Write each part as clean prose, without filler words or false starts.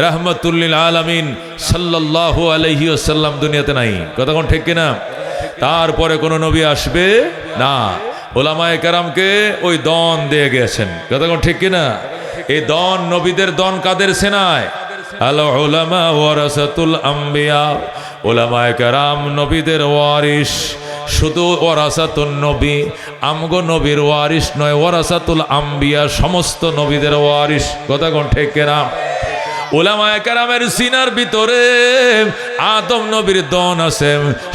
রাহমাতুল লিল আলামিন সাল্লাল্লাহু আলাইহি ওয়াসাল্লাম দুনিয়াতে নাই। কথা কোন ঠিক কিনা? তারপরে কোন নবী আসবে না। উলামায়ে কেরামকে ওই দন দিয়ে গেছেন। কথা কোন ঠিক কিনা? এই দন, নবীদের দন কাদের সেনায়? আল উলামা ওয়ারাসাতুল আম্বিয়া। উলামায়ে কেরাম নবীদের ওয়ারিস। শুধু ওয়ারাসাতুন নবী, আমগো নবীর ওয়ারিস নয়, ওয়ারাসাতুল আম্বিয়া, সমস্ত নবীদের ওয়ারিস। কথা কোন ঠিক কিনা? উলামায়ে কেরামের সিনার ভিতরে আদম নবীর দন আছে,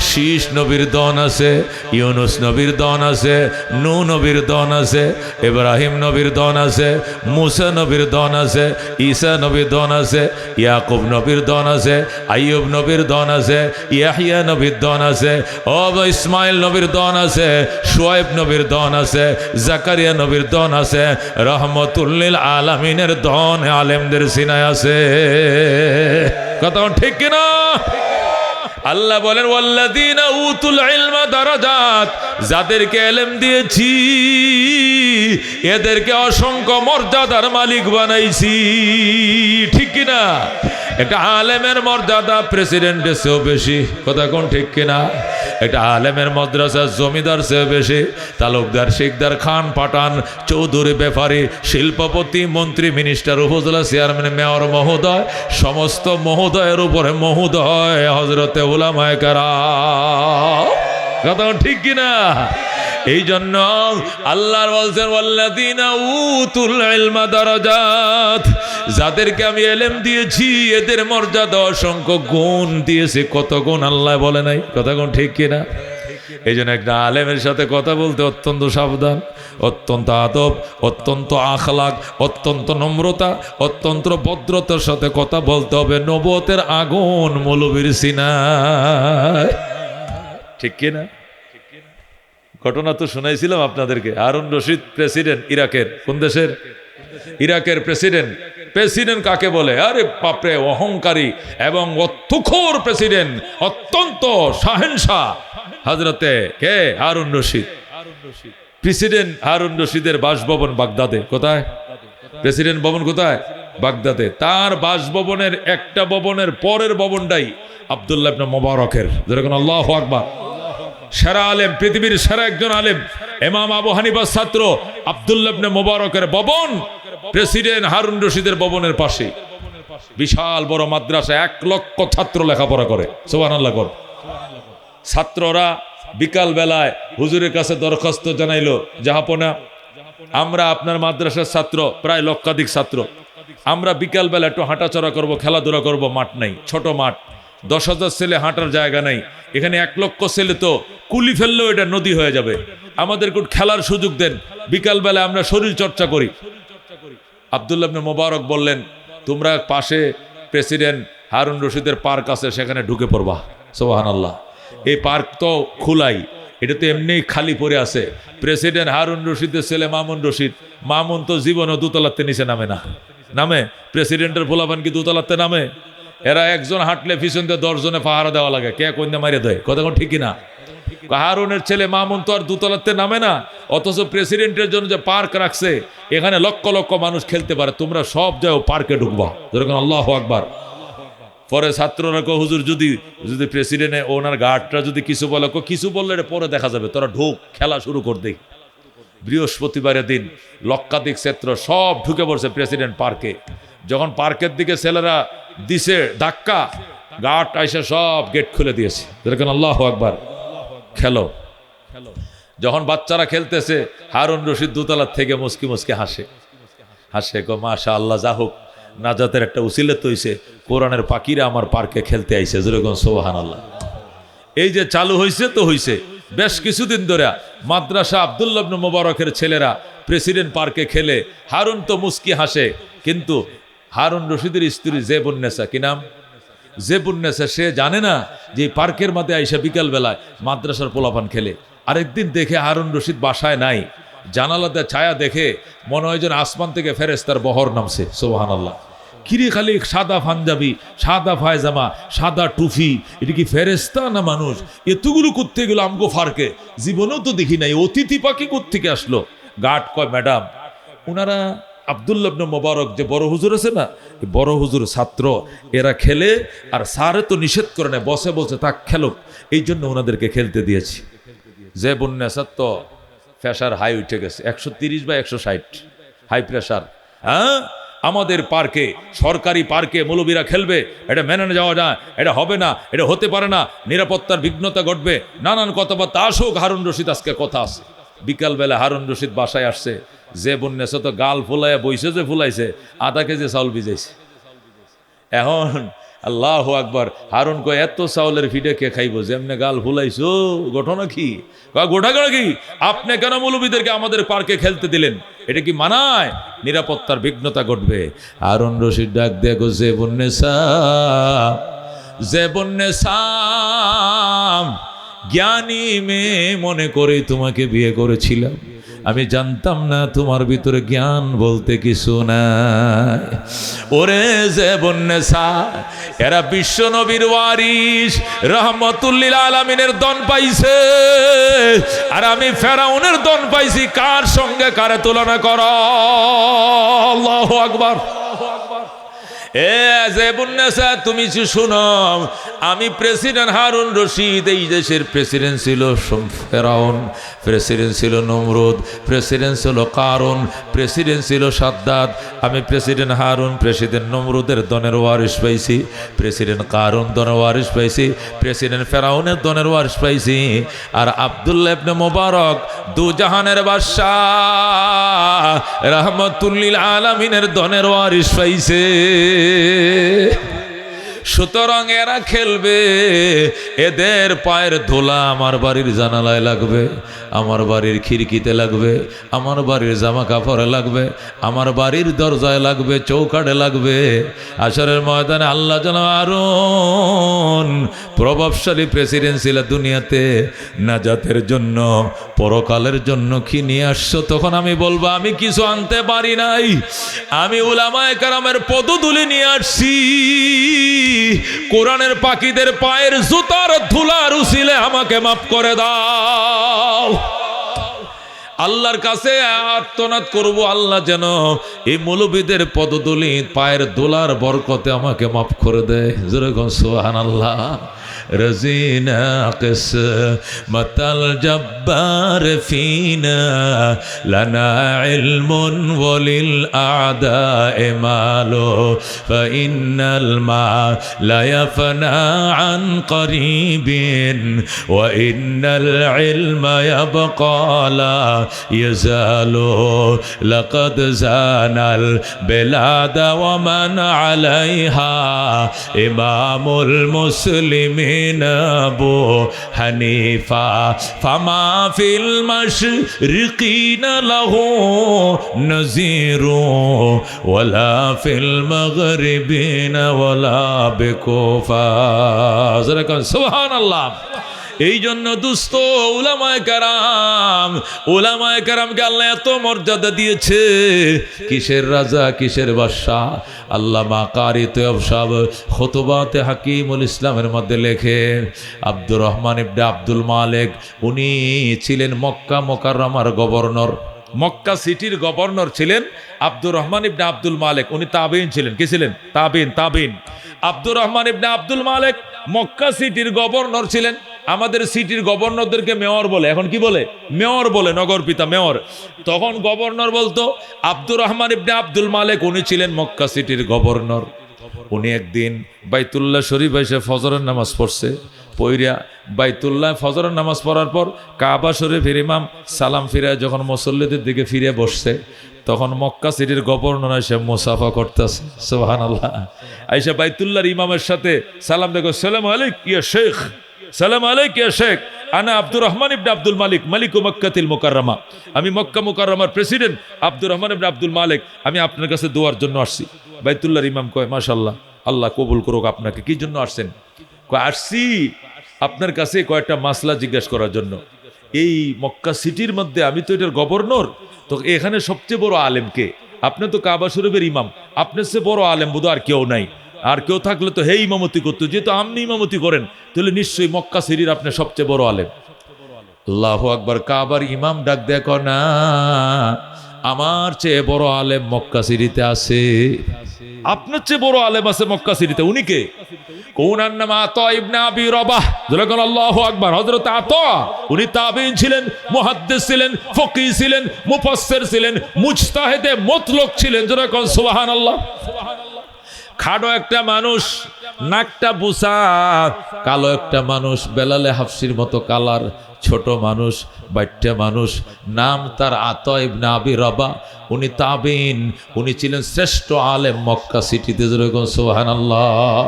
শীষ নবীর দন আছে, ইউনুস নবীর দন আছে, নূহ নবীর দন আছে, ইব্রাহিম নবীর দন আছে, মুসা নবীর দন আছে, ঈসা নবীর দন আছে, ইয়াকুব নবীর দন আছে, আইয়ুব নবীর দন আছে, ইয়াহইয়া নবীর দন আছে, ইসমাইল নবীর দন আছে, শুআয়ব নবীর দন আছে, জাকারিয়া নবীর দন আছে, রহমতুল লিল আলামিনের দন আলেমদের সিনায় আছে। কথা ঠিক কিনা? আল্লাহ বলেন ওয়াল্লাযীনা উতুল ইলমা দারাজাত, যাদেরকে ইলম দিয়েছি এদেরকে অসংখ্য মর্যাদার মালিক বানাইছি। ঠিক কিনা? একটা আলেমের মর্যাদা প্রেসিডেন্টের চেয়েও বেশি। কথা কোন ঠিক কিনা? একটা আলেমের মাদ্রাসা জমিদার চেয়ে বেশি। তালুকদার, শিকদার, খান, পাঠান, চৌধুরী, ব্যাপারী, শিল্পপতি, মন্ত্রী, মিনিস্টার, উপজেলা চেয়ারম্যান, মেয়র মহোদয়, সমস্ত মহোদয়ের উপরে মহোদয় হযরতে উলামায়ে কেরাম। কথা ঠিক কিনা? এই জন্য আল্লাহ বলছেন ওয়াল্লাযীনা উতুল ইলমা দারাজাত, যাদেরকে আমি ইলম দিয়েছি এদের মর্যাদা অসংখ্য গুণ দিয়েছে। কত গুণ আল্লাহ বলে নাই? কথা কোন ঠিক কিনা? এই জন্য একটা আলেমের সাথে কথা বলতে অত্যন্ত সাবধান, অত্যন্ত আদব, অত্যন্ত আখলাক, অত্যন্ত নম্রতা, অত্যন্ত ভদ্রতার সাথে কথা বলতে হবে। নবুয়তের আগুন মৌলবীর সিনায়। ঠিক কিনা? ঘটনা তো শোনাইছিলাম আপনাদেরকে। হারুন রশিদ প্রেসিডেন্ট ইরাকের। কোন দেশের? ইরাকের প্রেসিডেন্ট। প্রেসিডেন্ট কাকে বলে? আরে বাপরে, অহংকারী এবং তুখোর প্রেসিডেন্ট, অত্যন্ত শাহেনশাহ হযরতে কে? হারুন রশিদ। প্রেসিডেন্ট হারুন রশিদের বাসভবন বাগদাদে। কোথায়? প্রেসিডেন্ট ভবন কোথায়? বাগদাদে। তার বাসভবনের একটা ভবনের পরের ভবনটাই আব্দুল্লাহ ইবনে মুবারকের। যেরকম আল্লাহু আকবার। সেরা আলেম, পৃথিবীর সেরা একজন আলেম, ইমাম আবু হানিফার ছাত্র আব্দুল্লাহ ইবনে মুবারকের ভবন প্রেসিডেন্ট হারুন রশিদের ভবনের পাশে। বিশাল বড় মাদ্রাসা, 1 লক্ষ ছাত্র লেখাপড়া করে। সুবহানাল্লাহ কর। ছাত্ররা বিকাল বেলায় হুজুরের কাছে দরখাস্ত জানাইলো, জাহাপনা আমরা আপনার মাদ্রাসার ছাত্র, প্রায় লক্ষাধিক ছাত্র, আমরা বিকাল বেলা একটু হাঁটাচড়া করব, খেলাধুলা করব, মাঠ নাই, ছোট মাঠ, 10,000 ছেলে হাঁটার জায়গা নাই, এখানে 1 লক্ষ ছেলে তো কুলি ফেললেও এটা নদী হয়ে যাবে, আমাদেরকে খেলার সুযোগ দেন, বিকাল বেলা আমরা শরীর চর্চা করি। আব্দুল্লাহ ইবনে মুবারক বললেন, তোমরা পাশে প্রেসিডেন্ট হারুন রশিদের পার্ক আছে, সেখানে ঢুকে পড়বা। সুবহানাল্লাহ। এই পার্ক তো খোলাই, এটা তো এমনি খালি পড়ে আছে। প্রেসিডেন্ট হারুন রশিদের ছেলে মামুন রশিদ, মামুন তো জীবনও দোতলাতে নিচে নামে না। নামে? প্রেসিডেন্টের পোলাপান কি দোতলাতে নামে? এরা একজন হাঁটলে পিছন দিয়ে 10 জনে পাহারা দেওয়া লাগে, কে কন্যা মারিয়ে দেয়। কথা কোন ঠিক না? হারুনের ছেলে মামুন তো আর দোতলাতে নামে না, অথচ প্রেসিডেন্টের জন্য যে পার্ক রাখছে এখানে লক্ষ লক্ষ মানুষ খেলতে পারে, তোমরা সব যাও পার্কে ঢুকবা। যেরকম আল্লাহু আকবার। পরে ছাত্ররা কো, হুজুর যদি প্রেসিডেন্টে ওনার গার্ডটা যদি কিছু বলে, কিছু বললে এটা পরে দেখা যাবে, তোরা ঢুক, খেলা শুরু কর দেই। বৃহস্পতিবারের দিন লক্ষাধিক ছাত্র সব ঢুকে পড়ছে প্রেসিডেন্ট পার্কে। যখন পার্কের দিকে ছেলেরা দিছে ধাক্কা, গার্ড আইসা সব গেট খুলে দিয়েছে। যেরকম আল্লাহু আকবার। খেলো। যখন বাচ্চারা খেলতেছে, হারুন রশিদ দোতলার থেকে মুস্কি মুস্কি হাসে কো, মাশাআল্লাহ, যা হোক, নাজাতের একটা উসিলে তো হইছে, কোরআনের পাখিরা আমার পার্কে খেলতে আইছে। যেরকম সুবহানাল্লাহ। এই যে চালু হইছে তো হইছে, বেশ কিছুদিন ধরে মাদ্রাসা আব্দুল্লাহ ইবনে মুবারকের ছেলেরা প্রেসিডেন্ট পার্কে খেলে, হারুন তো মুস্কি হাসে, কিন্তু হারুন রশিদের স্ত্রী জেবুন্নেসা, কি নাম? জেবুন্নেসা, সে জানে না যে পার্কের মধ্যে আইসা বিকাল বেলায় মাদ্রাসার পোলাপান খেলে। আরেকদিন দেখে হারুন রশিদ বাসায় নাই, জানালাতে ছায়া দেখে মনে হয় যেন আসমান থেকে ফেরেশতার বহর নামছে। সুবহানাল্লাহ। কিরে, খালি সাদা পাঞ্জাবি, সাদা পায়জামা, সাদা টুপি, এটা কি ফেরেশতা না মানুষ? এতগুলো করতে গেল আমগো ফার্কে, জীবনেও তো দেখি নাই, অতিথি পাখি কোত্থেকে আসলো? গার্ড কয়, ম্যাডাম, ওনারা আব্দুল্লাহ ইবনে মোবারক যে বড় হুজুর আছে না, বড় হুজুর ছাত্র, এরা খেলে আর স্যারে তো নিষেধ করে না, বসে বলছে তাক খেলুক, এই জন্য ওনাদেরকে খেলতে দিয়েছি। যে বন্যাসার তো প্রেশার হাই উঠে গেছে 130 বা 160 হাই প্রেশার। হ্যাঁ, আমাদের পার্কে, সরকারি পার্কে মৌলবীরা খেলবে, এটা মেনে যাওয়া যায়, এটা হবে না, এটা হতে পারে না, নিরাপত্তার বিঘ্নতা ঘটবে, নানান কথাবার্তা। আসুক হারুন রশিদ, আজকে কথা আছে। বিকালবেলা হারুন রশিদ বাসায় আসছে, যে বন্যাছে তো গাল ফুলাইয়া বইছে, যে ফুলাইছে আধা কেজি চাউল ভিজাইছে। এখন আল্লাহ আকবার, হারুন কয় এত চাউলের ফিডে কে খাইব, যেমনে গাল ফুলাইছো, ঘটনা কি? ঘটনা কি? আপনি কেন মৌলবীদেরকে আমাদের পার্কে খেলতে দিলেন? এটা কি মানায়? নিরাপত্তার বিঘ্নতা ঘটবে। হারুন রশিদ ডাক দেখো, যে বন্যেসা জ্ঞানী মেয়ে মনে করে তোমাকে বিয়ে করেছিলাম, আমি জানতাম না তোমার ভিতরে জ্ঞান বলতে কিছু নাই। ওরে যে বন্যেসা, এরা বিশ্ব নবীর ওয়ারিস, রহমতুল্লিল আলামিনের দন পাইছে, আর আমি ফেরাউনের দন পাইছি। কার সঙ্গে কারে তুলনা কর? আল্লাহু আকবার। তুমি শুনো, আমি প্রেসিডেন্ট হারুন রশিদ, এই দেশের প্রেসিডেন্ট ছিল ফেরাউন, প্রেসিডেন্ট ছিল নমরুদ, প্রেসিডেন্ট ছিল কারুন, প্রেসিডেন্ট ছিল সাদ্দাত। আমি প্রেসিডেন্ট হারুন, প্রেসিডেন্ট নমরুদের দনের ওয়ারিস পাইছি, প্রেসিডেন্ট কারুন দনের ওয়ারিস পাইছি, প্রেসিডেন্ট ফেরাউনের দনের ওয়ারিস পাইছি, আর আব্দুল্লাহ ইবনে মোবারক দুজাহানের বাদশাহ রহমতুল্লিল আলামিনের দনের ওয়ারিস পাইছে। সুতরাং এরা খেলবে, এদের পায়ের ধুলা আমার বাড়ির জানালায় লাগবে, আমার বাড়ির খিড়কিতে লাগবে, আমার বাড়ির জামা কাপড়ে লাগবে, আমার বাড়ির দরজায় লাগবে, চৌকাঠে লাগবে। আসরের ময়দানে আল্লাহ যেন হারুন প্রভাবশালী প্রেসিডেন্ট ছিল দুনিয়াতে, নাজাতের জন্য, পরকালের জন্য কি নিয়ে আসছো? তখন আমি বলবো আমি কিছু আনতে পারি নাই, আমি উলামায়ে কেরামের পদধূলি নিয়ে আসছি। কোরআনের পাখীদের পায়ের জুতার ধুলার উসিলে আমাকে মাফ করে দাও। আল্লাহর কাছে আর্তনাদ করব, আল্লাহ যেন এই মৌলবীদের পদধূলি, পায়ের ধুলার বরকতে আমাকে মাফ করে দেয়। জোরে কোন সুবহানাল্লাহ। رزينا قسمة الجبار فينا لنا علم وللأعداء مال فإن المال لا يفنى عن قريب وإن العلم يبقى لا يزال لقد زان البلاد ومن عليها إمام المسلمين أبو حنيفة فما في المشرقين له نذير ولا في المغربين ولا بكوفة سبحان الله। এই জন্য দুস্থ উলামায়ে কেরামকে আল্লাহ এত মর্যাদা দিয়েছে। কিসের রাজা, কিসের বাদশাহ? আল্লামা কারি তৈয়ব সাহেব খুতবাতে হাকিমুল ইসলামের মধ্যে লেখে, আব্দুর রহমান ইবনে আব্দুল মালিক, উনি ছিলেন মক্কা মুকাররমার গভর্নর, মক্কা সিটির গভর্নর ছিলেন আব্দুর রহমান ইবনে আব্দুল মালিক। উনি তাবিন ছিলেন। কি ছিলেন? তাবিন। আব্দুর রহমান ইবনে আব্দুল মালিক মক্কা সিটির গভর্নর ছিলেন। আমাদের সিটির গভর্নরদেরকে মেয়র বলে, এখন কি বলে? মেয়র বলে, নগর পিতা, মেয়র। তখন গভর্নর বলতো আব্দুর রহমান ইবনে আব্দুল মালিক, উনি ছিলেন মক্কা সিটির গভর্নর। উনি একদিন বাইতুল্লাহ শরীফ এসে ফজরের নামাজ পড়ছে, পইরা বাইতুল্লাহ ফজরের নামাজ পড়ার পর কাবা শরীফের ইমাম সালাম ফিরায় যখন মুসল্লিদের দিকে ফিরে বসছে, তখন মক্কা সিটির গভর্নর এসে মুসাফা করতেছে। সুবহানাল্লাহ। আইসা বাইতুল্লাহর ইমামের সাথে সালাম দেখো, সালাম আলাইক ইয়া শেখ, সালাম আলাইক ইয়া শেখ, আনা আব্দুর রহমান ইবনে আব্দুল মালিক, মালিকু মক্কাতিল মুকাররমা। আমি মক্কা মুকাররমার প্রেসিডেন্ট আব্দুর রহমান ইবনে আব্দুল মালিক, আমি আপনার কাছে দোয়ার জন্য আসছি। বাইতুল্লাহর ইমাম কয়, মাশাআল্লাহ, আল্লাহ কবুল করুক আপনাকে। কি জন্য আসছেন? কয়, আসছি আপনার কাছে কয়েকটা মাসলা জিজ্ঞাসা করার জন্য। এই মক্কা সিটির মধ্যে আমি তো এটার গভর্নর, তো এখানে সবচেয়ে বড় আলেম কে? আপনি তো কাবা শরীফের ইমাম, আপনার চেয়ে বড় আলেম বোধহয় আর কেউ নাই। আর কেউ থাকলে তো হে ইমামতি করতো, যেহেতু আপনি ইমামতি করেন তাহলে নিশ্চয়ই মক্কা সিটির আপনি সবচেয়ে বড় আলেম। আল্লাহু আকবার। কাবার ইমাম ডাক দেখো না, আমার চেয়ে বড় আলেম মক্কা সিটিতে আছে, আপনার চেয়ে বড় আলেম আছে মক্কা সিটিতে। উনি কে? কোনার নাম আতা ইবনে আবি রবাহ। যখন আল্লাহু আকবার। হযরত আতা উনি তাবিঈন ছিলেন, মুহাদ্দিস ছিলেন, ফকিহ ছিলেন, মুফাসসির ছিলেন, মুজতাহিদে মুতলক ছিলেন। যখন সুবহানাল্লাহ। খাড়ো একটা মানুষ, নাকটা বুসা, কালো একটা মানুষ, বেলালে হাফসির মতো কালার, ছোট মানুষ, বাচ্চা মানুষ, নাম তার আতা ইবনে আবি রবাহ। উনি তাবিঈন, উনি ছিলেন শ্রেষ্ঠ আলেম মক্কা সিটিতে। যখন সুবহানাল্লাহ।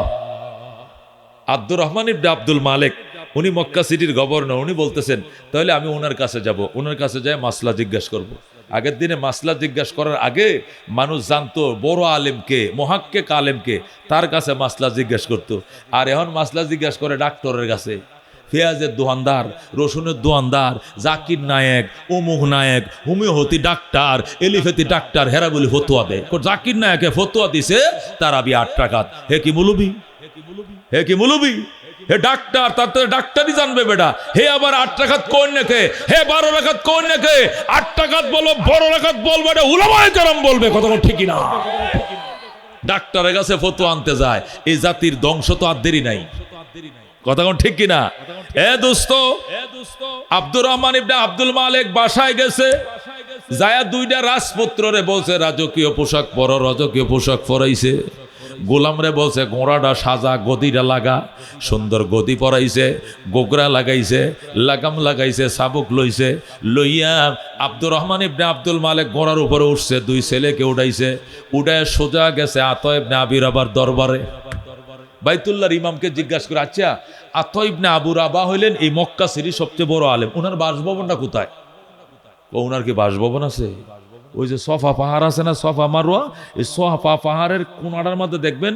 আব্দুর রহমান ইবনে আব্দুল মালিক উনি মক্কা সিটির গভর্নর। উনি বলতেছেন তাহলে আমি ওনার কাছে যাব, ওনার কাছে যাই মাসলা জিজ্ঞাসা করব। আগের দিনে মাসলা জিজ্ঞাসা করার আগে মানুষ জানতো বড় আলেমকে, মুহাক্কিক আলেমকে, তার কাছে মাসলা জিজ্ঞাসা করতো। আর এখন মাসলা জিজ্ঞাসা করে ডাক্তারের কাছে। পেঁয়াজের দোকানদার, রসুনের দোকানদার, জাকির নায়েক, অমুক নায়েক, হোমিওপ্যাথি ডাক্তার, এলিফেথি ডাক্তার, হেরা বলি ফতুয়া দেয়। জাকির নায়েকে ফতুয়া দিছে তারাবি 8 টাকা। হে কি মুলুবি? হে কি মুলুবি? হে ডাক্তার, তার তো ডাক্তারই জানবে বেটা। হে আবার 8 টাকাত কোন নাকে, হে 12 টাকাত কোন নাকে, 8 টাকাত বলো, 12 টাকাত বলবে, এটা উলামায়ে কেরাম বলবে। কথা ঠিকই না? ডাক্তারের কাছে ফতুয়া আনতে যায়। এই জাতির ধ্বংস তো আর দেরি নাই। কথা ঠিক কিনা? এ দোস্ত, আব্দুর রহমান ইবনে আব্দুল মালিক বাসায় গেছে, যায়া 2টা রাজপুত্ররে বলছে রাজকীয় পোশাক পরো। রাজকীয় পোশাক পরাইছে। গোলামরে বলছে ঘোড়াটা সাজা, গদিটা লাগা। সুন্দর গদি পরাইছে, গোগরা লাগাইছে, লাগাম লাগাইছে, চাবুক লইছে। লইয়া আব্দুর রহমান ইবনে আব্দুল মালিক ঘোড়ার উপরে উঠছে, 2 ছেলেকে উঠাইছে। উঠায় সোজা গেছে আতা ইবনে আবি রবার দরবারে। বাইতুল্লাহর ইমামকে জিজ্ঞাসা করে, আচ্ছা আতা ইবনে আবু রাবা হইলেন এই মক্কা সিটির সবচেয়ে বড় আলেম, ওনার বাসভবনটা কোথায়? ওনার কি বাসভবন আছে? ওই যে সফা পাহাড় আছে না, সফা মারোয়া, এই সফা পাহাড়ের কোনাটার মধ্যে দেখবেন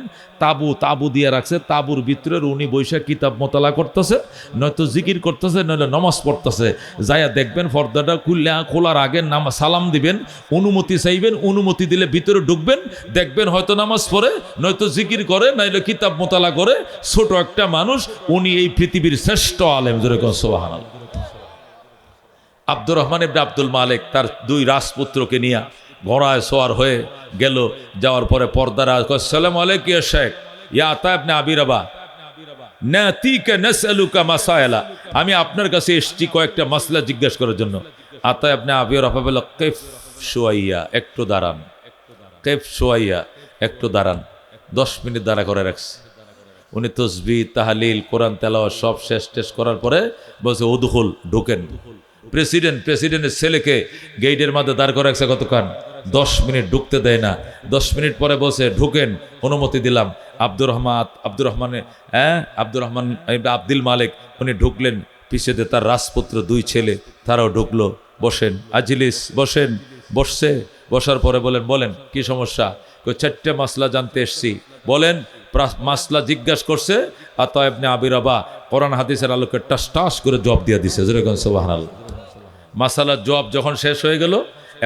তাবু দিয়ে রাখছে। তাবুর ভিতরে উনি বৈশাখ কিতাব মোতালা করতেছে, নয়তো জিকির করতেছে, নইলে নমাজ পড়তেছে। যাইয়া দেখবেন পর্দাটা খোলার আগে সালাম দিবেন, অনুমতি চাইবেন, অনুমতি দিলে ভিতরে ঢুকবেন, দেখবেন হয়তো নামাজ পড়ে, নয়তো জিকির করে, নইলে কিতাব মোতালা করে। ছোট একটা মানুষ, উনি এই পৃথিবীর শ্রেষ্ঠ আলেম। যেরকম সুবহানাল্লাহ। আব্দুর রহমান ইবনে আব্দুল মালিক তার 2 রাজপুত্রকে নিয়ে ঘোড়ায় সওয়ার হয়ে গেল। যাওয়ার পরে পর্দারা, আসসালামু আলাইকুম ইয়া শেখ, ইয়া আতা ইবনে আবি রাবা, নাতিকা নাসআলুকা মাসাইলা। আমি আপনার কাছে এসেছি কয়েকটা মাসলা জিজ্ঞাসা করার জন্য। আতা ইবনে আবি রাবা বলল, কাইফ শুয়াইয়া, একটু দাঁড়ান। কাইফ শুয়াইয়া, একটু দাঁড়ান। 10 মিনিট দাঁড়া করে রাখছে। উনি তাসবিহ, তাহলিল, কোরআন তেলাওয়াত সব শেষ করার পরে বলছে উদখুল, ঢুকেন। প্রেসিডেন্টের ছেলেকে গেটের মধ্যে দাঁড় করে রাখছে কতক্ষণ? 10 মিনিট, ঢুকতে দেয় না। 10 মিনিট পরে বলছে ঢুকেন, অনুমতি দিলাম। আব্দুর রহমান আব্দুল মালিক উনি ঢুকলেন। পিছনে তার রাজপুত্র 2 ছেলে, তারাও ঢুকলো। বসেন, আজলিস, বসেন। বসছে। বসার পরে বলেন কি সমস্যা? 4টে মাসলা জানতে এসছি। বলেন। মাসলা জিজ্ঞাসা করছে। আতা ইবনে আবি রাবা কোরআন হাদিসের আলোকে টাস করে জবাব দিয়ে দিছে। যেরকম সুবহানাল্লাহ। মাসালার জবাব যখন শেষ হয়ে গেল,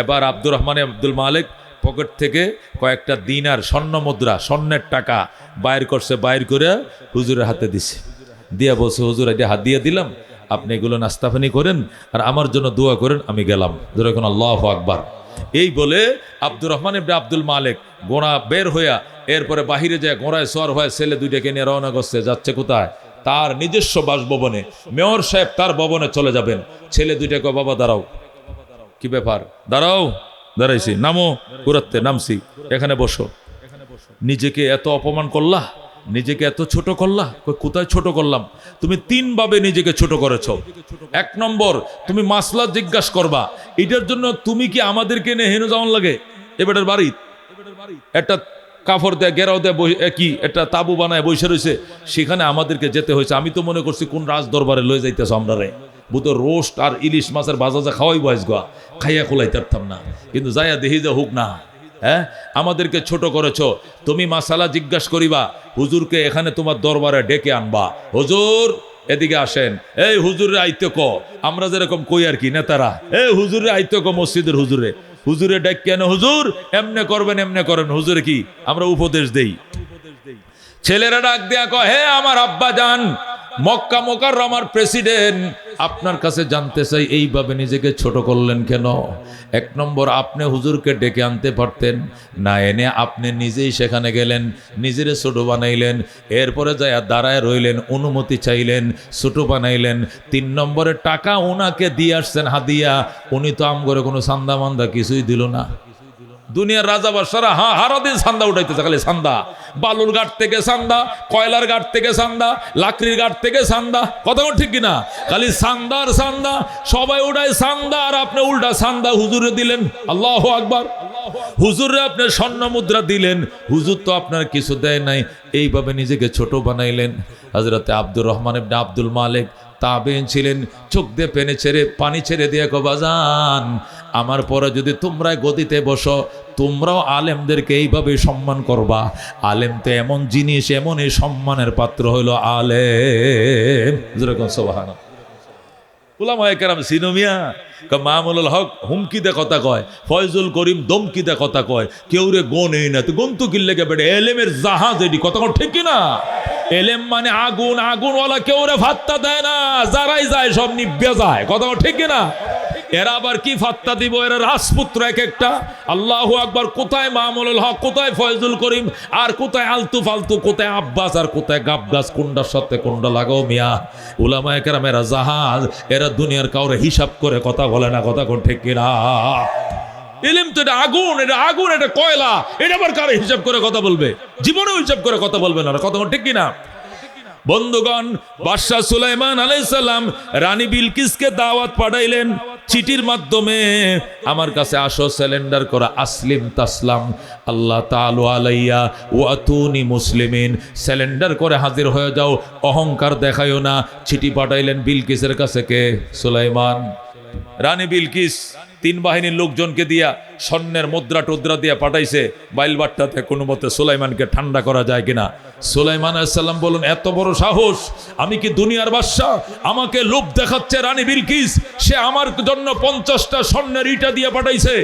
এবার আব্দুর রহমান আব্দুল মালিক পকেট থেকে কয়েকটা দিনার, স্বর্ণ মুদ্রা, স্বর্ণের টাকা বাইর করছে। বাইর করে হুজুরের হাতে দিছে। দিয়া বলছে, হুজুর এটা হাত দিয়ে দিলাম, আপনি এগুলো নাস্তাফানি করেন আর আমার জন্য দোয়া করেন, আমি গেলাম। যেরকম আল্লাহু আকবার। এই বলে আব্দুর রহমান ইবনে আব্দুল মালিক গোড়া বের হইয়া এরপরে বাহিরে যায়, গোড়ায় সওয়ার হয়ে ছেলে 2টাকে নিয়ে রওনা করছে। যাচ্ছে কোথায়? তার নিজস্ব বাসভবনে। মেয়র সাহেব তার ভবনে চলে যাবেন। ছেলে 2টাকে, বাবা দাঁড়াও। কি ব্যাপার? দাঁড়াও। দাঁড়াইছি। নামো। কুরাতে নামছি, এখানে বসো। নিজেকে এত অপমান করলা, নিজেকে এত ছোট করলা। কোথায় ছোট করলাম? তুমি 3 ভাবে নিজেকে ছোট করেছ। 1 নম্বর, তুমি মাসলা জিজ্ঞাসা করবা, এটার জন্য তুমি কি আমাদেরকে নিয়ে হেন যাওয়ান লাগে? এবারের বাড়ি একটা কাপড় দেয়, গেরাও দেয়, কি একটা তাবু বানায় বসে রয়েছে, সেখানে আমাদেরকে যেতে হয়েছে। আমি তো মনে করছি কোন রাজ দরবারে লয়ে যাইতেছ আমরা রে, বুতো রোস্ট আর ইলিশ মাছের বাজাজা খাওয়াই বয়স গা, খাইয়া খোলাই পারতাম না, কিন্তু যাইয়া দেখি যে হুক না। হ্যাঁ, আমাদেরকে ছোট করেছ। তুমি মাসালা জিজ্ঞাসা করিবা, হুজুরকে এখানে তোমার দরবারে ডেকে আনবা। হুজুর এদিকে আসেন, এই হুজুরের আইতে ক, আমরা যেরকম কই আর কি নেতারা, এই হুজুরের আইতে ক, মসজিদের হুজুরে, হুজুরে ডাক কেন, হুজুর এমনে করবেন, এমনে করেন। হুজুরে কি আমরা উপদেশ দেই। ছেলেরা ডাক দেয়া কয়, হে আমার আব্বা জান, মক্কা মুকাররমার প্রেসিডেন্ট, আপনার কাছে জানতে চাই এইভাবে নিজেকে ছোট করলেন কেন? এক নম্বর, আপনি হুজুরকে ডেকে আনতে পারতেন, না এনে আপনি নিজেই সেখানে গেলেন, নিজেরে ছোট বানাইলেন, এরপরে যায় দাঁড়ায় রইলেন, অনুমতি চাইলেন, ছোট বানাইলেন। 3 নম্বরে টাকা ওনাকে দিয়ে আসছেন হাদিয়া, উনি তো আমগরে কোনো সান্দা মান্দা কিছুই দিল না। দুনিয়ার রাজা বাদশারা হারাদিন সান্দা উঠাইতেছে, খালি সান্দা, বালুর ঘাট থেকে সান্দা, কয়লার ঘাট থেকে সান্দা, লাকড়ির ঘাট থেকে সান্দা, কথা ঠিক কিনা? খালি সান্দার সান্দা, সবাই উঠায় সান্দা, আর আপনি উল্টা সান্দা হুজুরে দিলেন। আল্লাহু আকবার। হুজুরে আপনি স্বর্ণ মুদ্রা দিলেন, হুজুর তো আপনার কিছু দেয় নাই, এইভাবে নিজেকে ছোট বানাইলেন। হযরতে আব্দুর রহমান ইবনে আব্দুল মালিক তাবেঈন ছিলেন, চোখ দিয়ে পানি ছেড়ে দিয়ে কো, বাজান আমার পরে যদি তোমরা গদিতে বসো, তোমরাও আলেমদেরকে এইভাবে সম্মান করবা। আলেম তো এমন জিনিস, এমন এই সম্মানের পাত্র হইল আলেম। যেরকম সুবহানাল্লাহ। উলামায়ে কেরাম সিনোমিয়া মামুনুল হক হুমকিতে কথা কয়, ফয়জুল করিম দমকিতে কথা কয়, কেউ রে গোনেই না, তো গন্তু কিল্লে গে বেড়ে এলেমের জাহাজ এটি, কথা ঠিক কিনা? এলেম মানে আগুন, আগুনওয়ালা কেউ রে ফাত্তা দেয় না, যারাই যায় সব নিভে যায়, কথা ঠিক কিনা? এরা আবার কি ফাত্তা দিব? এরা রাজপুত্র এক একটা। আল্লাহু আকবার। কোথায় মামুনুল হক, কোথায় ফয়জুল করিম, আর কোথায় আলতু ফালতু, কোথায় আব্বাস, আর কোথায় গাবগাছ, কোনটার সাথে কোনটা লাগাও মিয়া। উলামায়ে কেরাম এরা জাহাজ, এরা দুনিয়ার কাউরে হিসাব করে কথা বলে না, কথা কোন ঠিক কিনা? ইলম তো এটা আগুন, এটা আগুন, এটা কয়লা, এটা আবার কারে হিসাব করে কথা বলবে? জীবনেও হিসাব করে কথা বলবে না, কথা ঠিক কিনা? বন্ধুগণ, বাদশাহ সুলাইমান আলাইহিস সালাম রানী বিলকিসকে দাওয়াত পাঠাইলেন চিঠির মাধ্যমে, আমার কাছে আসো, স্যালেন্ডার করা, আসলিম তাসলাম, আল্লাহ তাআলা আলাইয়া ওয়াতুনি মুসলিমিন, স্যালেন্ডার করে হাজির হয়ে যাও, অহংকার দেখায়ও না। চিঠি পাঠাইলেন বিলকিসের কাছে, কে? সুলাইমান। রানী বিলকিস 3 বাহিনীর লোকজনকে দিয়া স্বর্ণের মুদ্রা টুদ্রা দিয়া পাঠাইছে বাইলবাট্টাতে, কোনো মতে সুলাইমানকে ঠান্ডা করা যায় কিনা। সুলাইমান আলাইহিস সালাম বলুন, এত বড় সাহস, আমি কি দুনিয়ার বাদশা? আমাকে লোভ দেখাচ্ছে রানী বিলকিস, সে আমার জন্য 50টা স্বর্ণের ইটা দিয়ে পাঠাইছে।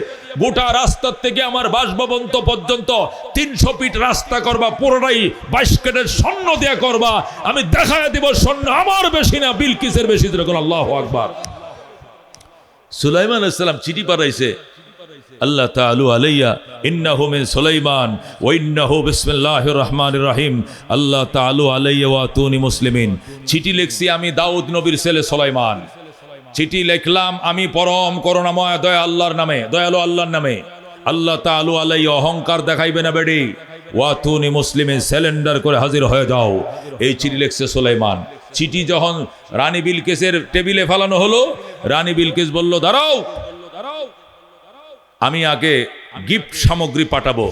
গোটা রাস্তার থেকে আমার বাসভবন পর্যন্ত 300 ফিট রাস্তা করবা, পুরোটাই 22 ক্যারেট স্বর্ণ দিয়া করবা। আমি দেখায় দিব স্বর্ণ আমার বেশি না, বিলকিসের বেশি। আল্লাহু আকবার। সুলাইমান আলাইহিস সালাম চিঠি পাঠাইছে, আল্লাহ তাআলা আলাইয়া ইন্নাহু মিন সুলাইমান ওয়া ইন্নাহু বিসমিল্লাহির রহমানির রহিম, আল্লাহ তাআলা আলাইয়া ওয়া তুনি মুসলিমিন। চিঠি লিখছি আমি দাউদ নবীর ছেলে সুলাইমান। চিঠি লিখলাম আমি পরম করুণাময় দয়া আল্লাহর নামে, দয়ালু আল্লাহর নামে। আল্লাহ তাআলা আলাইয়া অহংকার দেখাইবে না বেডি, ওয়া তুনি মুসলিমিন, স্যালেন্ডার করে হাজির হয়ে যাও। এই চিঠি লিখছে সুলাইমান। চিঠি যখন রানী বিলকিসের টেবিলে ফেলানো হলো, রানী বিলকিস বলল, দাঁড়াও, আমি আগে গিফট সামগ্রী পাঠাবো,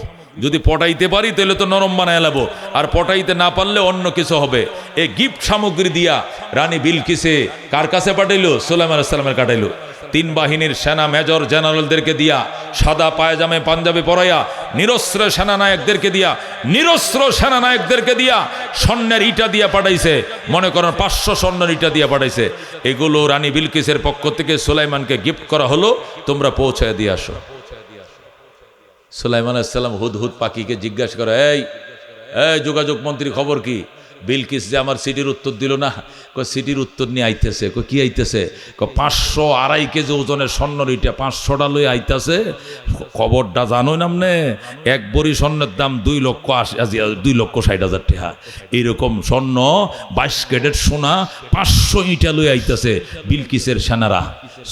যদি পটাইতে পারি তাহলে তো নরম বানায় এলাবো, আর পটাইতে না পারলে অন্য কিছু হবে। এই গিফট সামগ্রী দিয়া রানী বিলকিসে কার কাছে পাঠাইলো? সুলাইমান আলাইহিস সালামের কাটাইলো। 3 বাহিনীর সেনা মেজর জেনারেলদেরকে দিয়া, সাদা পায়জামে পাঞ্জাবি পরাইয়া, নিরস্ত্র সেনানায়কদেরকে দিয়া স্বর্ণের ইটা দিয়া পাঠাইছে। মনে করেন 500 স্বর্ণের ইটা দিয়া পাঠাইছে। এগুলো রানী বিলকিসের পক্ষ থেকে সুলাইমানকে গিফট করা হলো, তোমরা পৌঁছায় দিয়ে আসো। সুলাইমান আলাইহিস সালাম হুদহুদ পাখিকে জিজ্ঞাসা করে, এই যোগাযোগ মন্ত্রী, খবর কি? বিলকিস যে আমার সিটির উত্তর দিল না, সিটির উত্তর নিয়ে আইতেছে। কি আইতেছে? 502 কেজি ওজনের স্বর্ণের ইটা 500টা লই আইতেছে। খবরটা জানো নামনে, 1 ভরি স্বর্ণের দাম 2,60,000 টাকা। এইরকম স্বর্ণ 22 ক্যারেট সোনা 500 ইটা লই আইতেছে বিলকিসের সেনারা।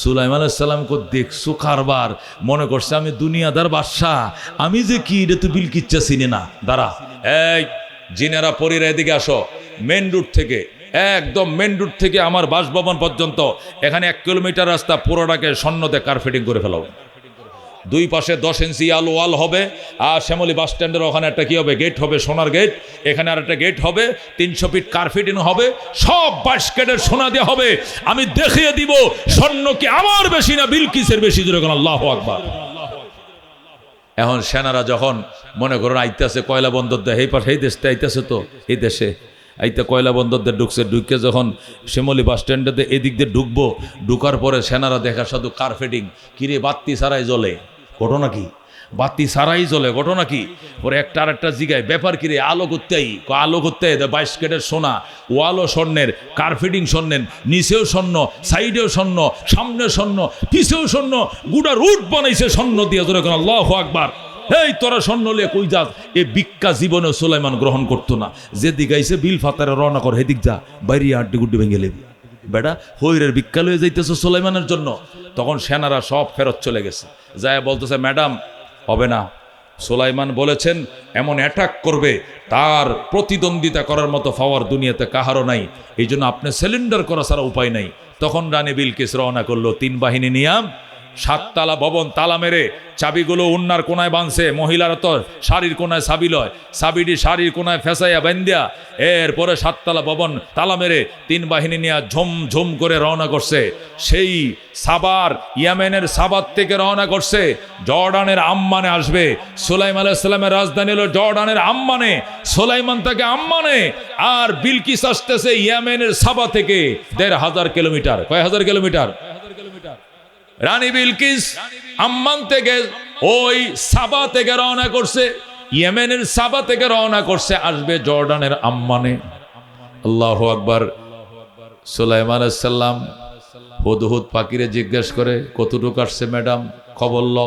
সুলাইমান আলাইহিস সালাম কো দেখছো কারবার, মনে করছে আমি দুনিয়াদার বাদশা, আমি যে কি এটা তো বিলকিস চিনে না। দাঁড়া, এই জিনেরা পরীরা এদিকে আসো। মেন রুট থেকে, একদম মেন রুট থেকে আমার বাসভবন পর্যন্ত এখানে 1 কিলোমিটার রাস্তা, পুরোটাকে স্বর্ণতে কার্পেটিং করে ফেলাও। 2 পাশে 10 ইঞ্চি আলো ওয়াল হবে, আর শ্যামলী বাস স্ট্যান্ডের ওখানে একটা কি হবে, গেট হবে, সোনার গেট। এখানে আর একটা গেট হবে, 300 ফিট কার্পেটিং হবে, সব 22 ক্যারেট সোনা দিয়ে হবে। আমি দেখিয়ে দিব স্বর্ণ কি আমার বেশি না বিলকিসের বেশি। আল্লাহু আকবার। এখন সেনারা যখন মনে করুন আইতেছে কয়লা বন্দর দেয়, এই পাশে এই দেশটা আইতেছে, তো এই দেশে আইতে কয়লা বন্দর দিয়ে ঢুকছে, ঢুকে যখন শ্যামলী বাস স্ট্যান্ডে এদিক দিয়ে ঢুকবো, ঢুকার পরে সেনারা দেখা শুধু কার্পেটিং, কিরে বাত্তি ছাড়াই জ্বলে, ঘটনা কি? বাতি সারাই জ্বলে, ঘটনা কি? পরে একটা আর একটা জিগায় ব্যাপার কি রে, আলো করতেই আলো করতে 22 ক্যারেট সোনা, ওয়ালও স্বর্ণের, কার্পেটিং স্বর্ণের, নিচেও স্বর্ণ, সাইডেও স্বর্ণ, সামনে স্বর্ণ, পিছেও স্বর্ণ, গুড়া রুট বানাইছে স্বর্ণ দিয়ে। জোরে কোন আল্লাহু আকবার। এই তোরা স্বর্ণ লিয়ে কই যাস? এ ভিক্ষা জীবনে সুলাইমান গ্রহণ করতো না। যেদিকে আইছে বিল ফাতারে রওনা কর, হেদিক যা, বাইরে আড্ডি গুড্ডি ভেঙে লেবি বেটা, হইরের ভিক্ষা লয়ে যাইতেছে সুলাইমানের জন্য। তখন সেনারা সব ফেরত চলে গেছে, যায় বলতেছে ম্যাডাম হবে না, সুলাইমান বলেছেন এমন অ্যাটাক করবে, তার প্রতিদ্বন্দ্বিতা করার মতো পাওয়ার দুনিয়াতে কাহারও নাই, এই জন্য আপনি সিলিন্ডার করা ছাড়া উপায় নাই। তখন রানী বিলকিস রওনা করলো 3 বাহিনী নিয়ে। 7 তালা ভবন তালা মেরে চাবিগুলো উন্নার কোনায় বাঁধছে, মহিলারা তো শাড়ির কোনায় চাবি লয়, চাবিটি শাড়ির কোনায় ফেসাইয়া বান্ধিয়া এরপরে 7 তালা ভবন তালা মেরে 3 বাহিনী নিয়ে ঝুম করে রওনা করছে। সেই সাবার, ইয়ামেনের সাবার থেকে রওনা করছে, জর্ডানের আম্মানে আসবে। সুলাইমান আলাইহিস সালামের রাজধানী হলো জর্ডানের আম্মানে, সুলাইমান তাকে আম্মানে, আর বিলকিস আসতেছে ইয়ামেনের সাবা থেকে 1500 কিলোমিটার। কয় হাজার কিলোমিটার? রানী বিলকিস আম্মান থেকে ওই সাবা থেকে রওনা করছে, ইয়েমেনের সাবা থেকে রওনা করছে, আসবে জর্ডানের আম্মানে। আল্লাহু আকবার। সুলাইমান আলাইহিস সালাম হুদহুদ পাখিরে জিজ্ঞেস করে কতটুকু আসছে ম্যাডাম, খবর ল।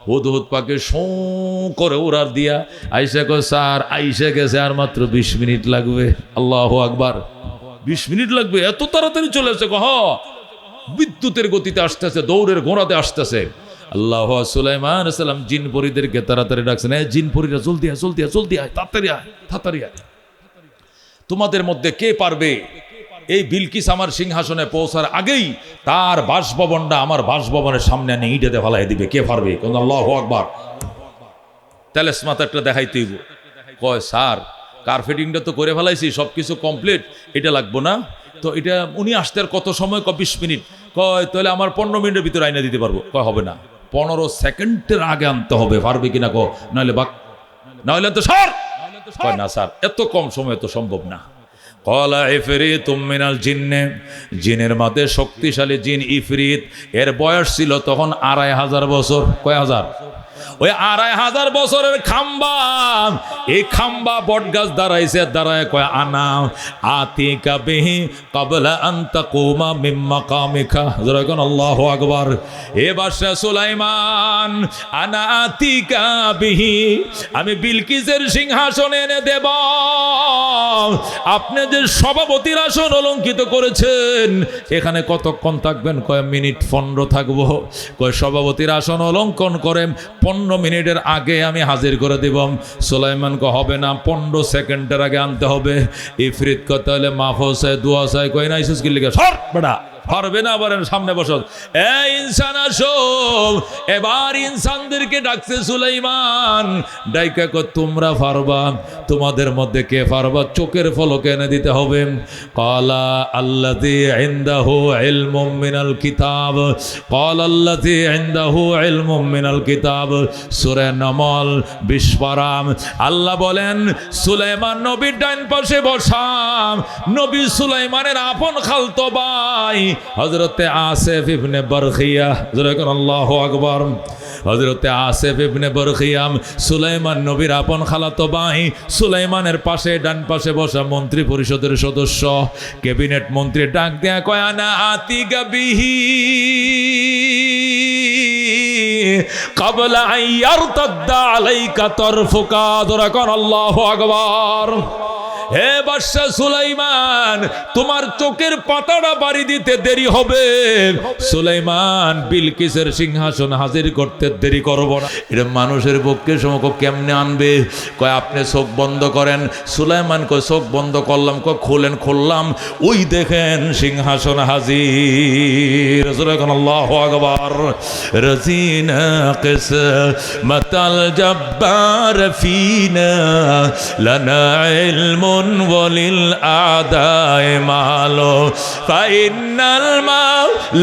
হুদহুদ পাখি শোঁ করে উড়ার দিয়া আইসা কয় স্যার আইসা গেছে, আর মাত্র 20 মিনিট লাগবে। আল্লাহু আকবার। 20 মিনিট লাগবে? এত তাড়াতাড়ি চলে আসছে? বিদ্যুতের গতিতে আসতেছে, দৌড়ের ঘোড়াতে আসতেছে। আল্লাহ। সুলাইমান আলাইহিস সালাম জিন পরীদেরকে তাড়াতাড়ি ডাকছেন, জিন পরীরা জলদি আয়, জলদি আয়, জলদি আয়, তাড়াতাড়ি আয়। তোমাদের মধ্যে কে পারবে এই বিলকিস আমার সিংহাসনে পৌঁছার আগেই তার বাসভবনটা আমার বাসভবনের সামনে এনে ইটেতে ফালাই দিবে? কে পারবে? আল্লাহু আকবার। তেলেসমাত একটা দেখাইতেই কয় স্যার কার্পেটিংটা তো করে ফেলাইছি, সবকিছু কমপ্লিট, এটা লাগবো না তো। এটা উনি আসতে আর কত সময়? 20 মিনিট। কয় তাহলে আমার 15 মিনিটের ভিতরে আইনা দিতে পারবো। কয় হবে না, 15 সেকেন্ডের আগে আনতে হবে। পারবে কিনা? নইলে বাক, নইলে তো স্যার। কয় না স্যার, এত কম সময় তো সম্ভব না। কলা ইফরিতুম মিনাল জিন্নে, জিনের মধ্যে শক্তিশালী জিন ইফরিত, এর বয়স ছিল তখন 2500 বছর। কয় হাজার? ওই 2500 বছরের খাম্বা, এই খাম্বা বট গাছ দাঁড়াইছে, দাঁড়ায় কয় আনা আতিকা বিহি ক্বাবলা আন তাকুমা মিন মাকামিকা। যারা কোন আল্লাহু আকবার। এ বাদশা সুলাইমান, আনা আতিকা বিহি, আমি বিলকিসের সিংহাসনে এনে দেব। আপনি যে সভাপতির আসন অলঙ্কিত করেছেন, এখানে কতক্ষণ থাকবেন? কয় মিনিট 15 থাকবো। কয় সভাপতির আসন অলঙ্কন করেন 15 মিনিটের আগে আমি হাজির করে দেব। সুলাইমান কয় হবে না, 15 সেকেন্ডের আগে আনতে হবে। ইফরিত কয় তাহলে মাফ চাই, দোয়া চাই। কয় না ইসুস কি লিখে সর বেটা, পারবে না। আবার সামনে বসো, এই ইনসান আসো। এবার ইনসানদেরকে ডাকছে সুলাইমান, ডাইকা কয় তোমরা পারবা? তোমাদের মধ্যে কে পারবা? চোখের ফলক এনে দিতে হবে। ক্বালা আল্লাযী ইনদাহু ইলমুম মিনাল কিতাব, ক্বালা আল্লাযী ইনদাহু ইলমুম মিনাল কিতাব। সূরা নামল 20 পারা। আল্লাহ বলেন সুলাইমান নবীর ডান পাশে বসা নবী সুলাইমানের আপন খালতো ভাই হযরতে আসিফ ইবনে বারখিয়া। যারা আল্লাহু আকবার। হযরতে আসিফ ইবনে বারখিয়া সুলাইমান নবীর আপন খালাতো ভাই। সুলাইমানের পাশে ডান পাশে বসা মন্ত্রী পরিষদের সদস্য, ক্যাবিনেট মন্ত্রী ডাক দেয়া কয় আনা আতিকা বিহি ক্বাবলা আন ইয়ারতাদ্দা আলাইকা তারফুকা। যারা আল্লাহু আকবার। হে বাদশা সুলাইমান, তোমার চোখের পাতাটা বাড়ি দিতে দেরি হবে। সুলাইমান বিলকিসের সিংহাসন হাজির করতে দেরি করব না। এটা মানুষের পক্ষে সমক কেমনে আনবে? কয় আপনি চোখ বন্ধ করেন। সুলাইমান কয় চোখ বন্ধ করলাম। কয় খোলেন। খুললাম, ওই দেখেন সিংহাসন হাজির। আল্লাহু আকবার। রাজিনা কিসমাতাল জব্বার ফিনা লানা ইলমুন ওয়ালিল আদায় মালো ফাইনাল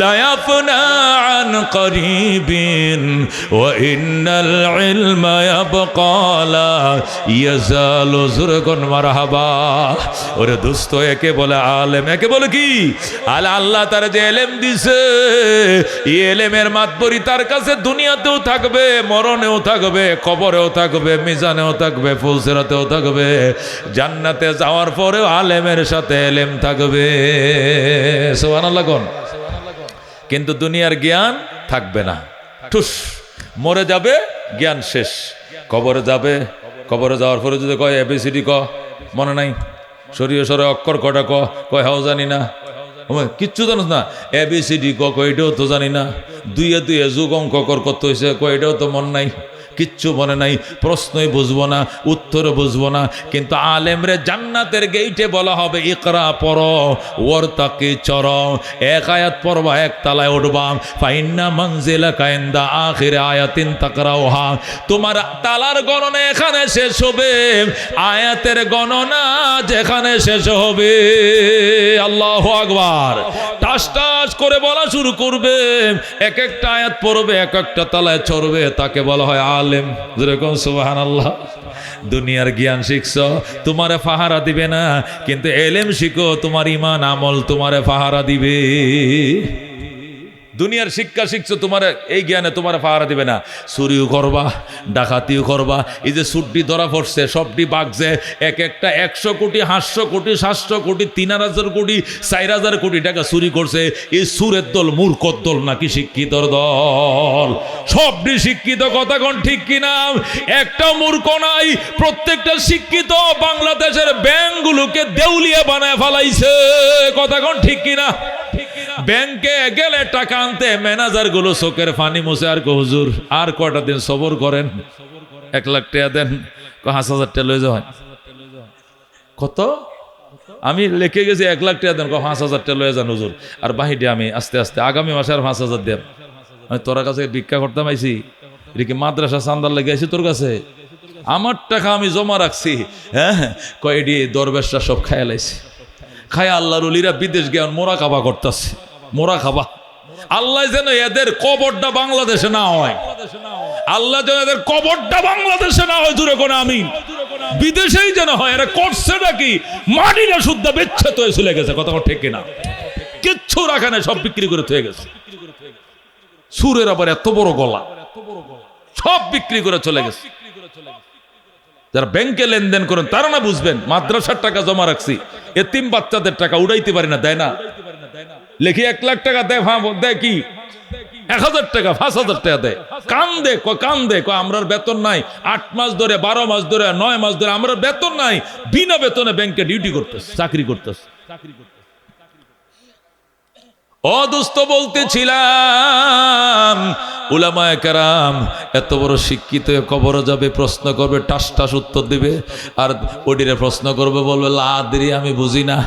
লা ইয়াফনা আন করিবিন ওয়া ইন্নাল ইলমা ইয়াবকা লা ইয়াজালু যুরকুন মারহাবা। ওরে দোস্ত, একে বলে আলেম, একে বলে কি? আল্লাহ তার যে এলেম দিছে, এই এলেমের মাতবরি তার কাছে দুনিয়াতেও থাকবে, মরণেও থাকবে, কবরেও থাকবে, মিজানেও থাকবে, ফুলসিরাতেও থাকবে, জান্নাতে যাওয়ার পরেও আলেমের সাথে এলেম থাকবে। সুবহানাল্লাহ কোন? কিন্তু দুনিয়ার জ্ঞান থাকবে না, ঠুস মরে যাবে, জ্ঞান শেষ। কবরে যাবে, কবরে যাওয়ার পরে যদি কয় এবিসিডি ক, মনে নাই, সরিয়ে সরে অক্ষর কটা কয় হাও জানি না, কিচ্ছু জানোস না, এবিসিডি কয় এটাও তো জানি না, দুইয়ে দুইয়ে যুগ অঙ্ক কত হয়েছে কয় এটাও তো মন নাই, কিচ্ছু মনে নাই, প্রশ্নই বুঝবো না, উত্তরও বুঝবো না। কিন্তু আলেমরে জান্নাতের গেইটে বলা হবে ইকরা পড়ো ওয়ারতাকি চর, এক আয়াত পড়বা, এক তালায় উঠবা, ফাইন্না মানজিলাকা ইনদা আখির আয়াতিন তাকরাউহা। তোমার তালার গণনা এখানে শেষ হবে, আয়াতের গণনা যেখানে শেষ হবে। আল্লাহু আকবার। টাস টাস করে বলা শুরু করবে, এক একটা আয়াত পড়বে, এক একটা তালায় চড়বে, তাকে বলা হয় আলেম। যেরকম সুবহানাল্লাহ। দুনিয়ার জ্ঞান শিখছো, তোমারে ফাহারা দিবে না, কিন্তু এলেম শিখো, তোমার ঈমান আমল তোমারে ফাহারা দিবে। দুনিয়ার শিক্ষা শিখছো, তোমার এই জ্ঞানে তোমার পাহারা দিবে না। চুরিও করবা, ডাকাতিও করবা, এই যে সুড্ডি ধরা পড়ছে, সবটি বাগছে, এক একটা 100 কোটি 500 কোটি 700 কোটি 3000 কোটি 4000 কোটি টাকা চুরি করছে। এই সুরের দল মূর্খর দল নাকি শিক্ষিতর দল? সবটি শিক্ষিত, কথা কোন ঠিক কিনা? একটা মূর্খ নাই, প্রত্যেকটা শিক্ষিত। বাংলাদেশের ব্যাংকগুলোকে দেউলিয়া বানায় ফেলাইছে, কথা কোন ঠিক কিনা? ব্যাংকে গেলে টাকা আনতে ম্যানেজার গুলো চোখের ফানি মুছে, আর হুজুর আর কয়টা দিন সবর করেন, 1 লাখ টাকা দেন, 5,000 টাকা লয়ে যাওয়া। কত? আমি লিখে গেছি 1 লাখ টাকা দেন, 5,000 টাকা লয়ে যান হুজুর, আর বাহিরে আমি আস্তে আস্তে আগামী মাসে আর 5,000 দেন। আমি তোর কাছে ভিক্ষা করতাম আইছি, এটা কি মাদ্রাসা চান্দার লেগে আইছি তোর কাছে? আমার টাকা আমি জমা রাখছি। হ্যাঁ, কয়েডি দরবেশরা সব খায়া লাইছি, খায়া আল্লাহর ওলিরা বিদেশ গিয়ে মোরা খাবা করতেছে, মোরা খাবা। আল্লাহ যেন এদের কবরটা বাংলাদেশে না হয়, আল্লাহ যেন এদের কবরটা বাংলাদেশে না হয়, জুড়ে কোন আমি বিদেশেই যেন হয়। এরা করছে নাকি মাটিটা শুদ্ধ বিচ্ছেদ হয়ে চলে গেছে, কথা ঠিক কিনা? কিচ্ছু রাখা নাই, সব বিক্রি করে থয়ে গেছে। সুরের আবার এত বড় গলা, সব বিক্রি করে চলে গেছে। যারা ব্যাংকে লেনদেন করেন তারা না বুঝবেন, মাদ্রাসার টাকা জমা রাখছি, এতিম বাচ্চাদের টাকা উড়াইতে পারি না, দেয় না। লেখি 1 লাখ টাকা দেয়, দেয় কি 1000 টাকা 5,000 টাকা দেয়, কান্দে কান্দে, আমরার বেতন নাই, 8 মাস ধরে 12 মাস ধরে 9 মাস ধরে আমরা বেতন নাই, বিনা বেতনে ব্যাংকে ডিউটি করতেছে, চাকরি করতেছে। ও দোস্ত, বলতেছিলাম উলামায়ে কেরাম এত বড় শিক্ষিত, কবরে যাবে, প্রশ্ন করবে, টাস টাস উত্তর দিবে, আর ওডিরে প্রশ্ন করবে, বলবে লাদ্রি আমি বুঝি না,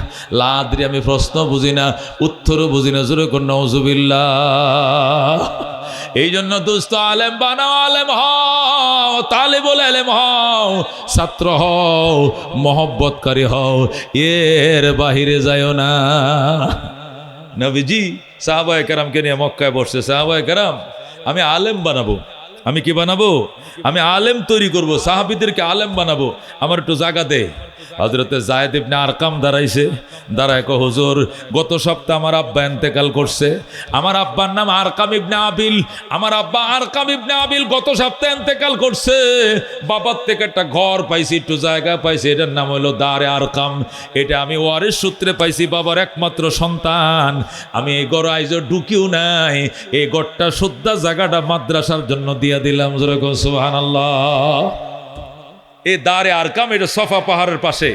লাদ্রি আমি প্রশ্ন বুঝি না, উত্তরও বুঝি না। জোরে কোন নাউজুবিল্লাহ। এই জন্য দোস্ত, আলেম বানাও, আলেম হও, তালিবুল ইলম হও, ছাত্র হও, মহব্বতকারী হও, এর বাহিরে যায়ও না। নবীজি সাহাবায়ে কেরামকে নিয়ে মক্কায় বসছে, সাহাবায়ে কেরাম আমি আলেম বানাবো, আমি কি বানাবো? আমি আলেম তৈরি করব, সাহাবীদেরকে আলেম বানাবো, আমার একটু জায়গা দে। হযরতে যায়েদ ইবনে আরকাম দাঁড়াইছে, দাঁড়ায় কো হুজুর, গত সপ্তাহে আমার আব্বা ইন্তেকাল করছে, আমার আব্বার নাম আরকাম ইবনে আবিল, আমার আব্বা আরকাম ইবনে আবিল গত সপ্তাহে ইন্তেকাল করছে, বাবার থেকে একটা ঘর পাইছি, একটু জায়গা পাইছি, এটার নাম হলো দারে আরকাম, এটা আমি ওয়ারিস সূত্রে পাইছি, বাবার একমাত্র সন্তান, আমি এই ঘর আইজ ঢুকিও নাই, এই ঘরটা শুদ্ধা জায়গাটা মাদ্রাসার জন্য দিয়া দিলাম। যেরকম সুবহানাল্লাহ। এই দারে আরকাম, এটা সফা পাহাড়ের পাশে,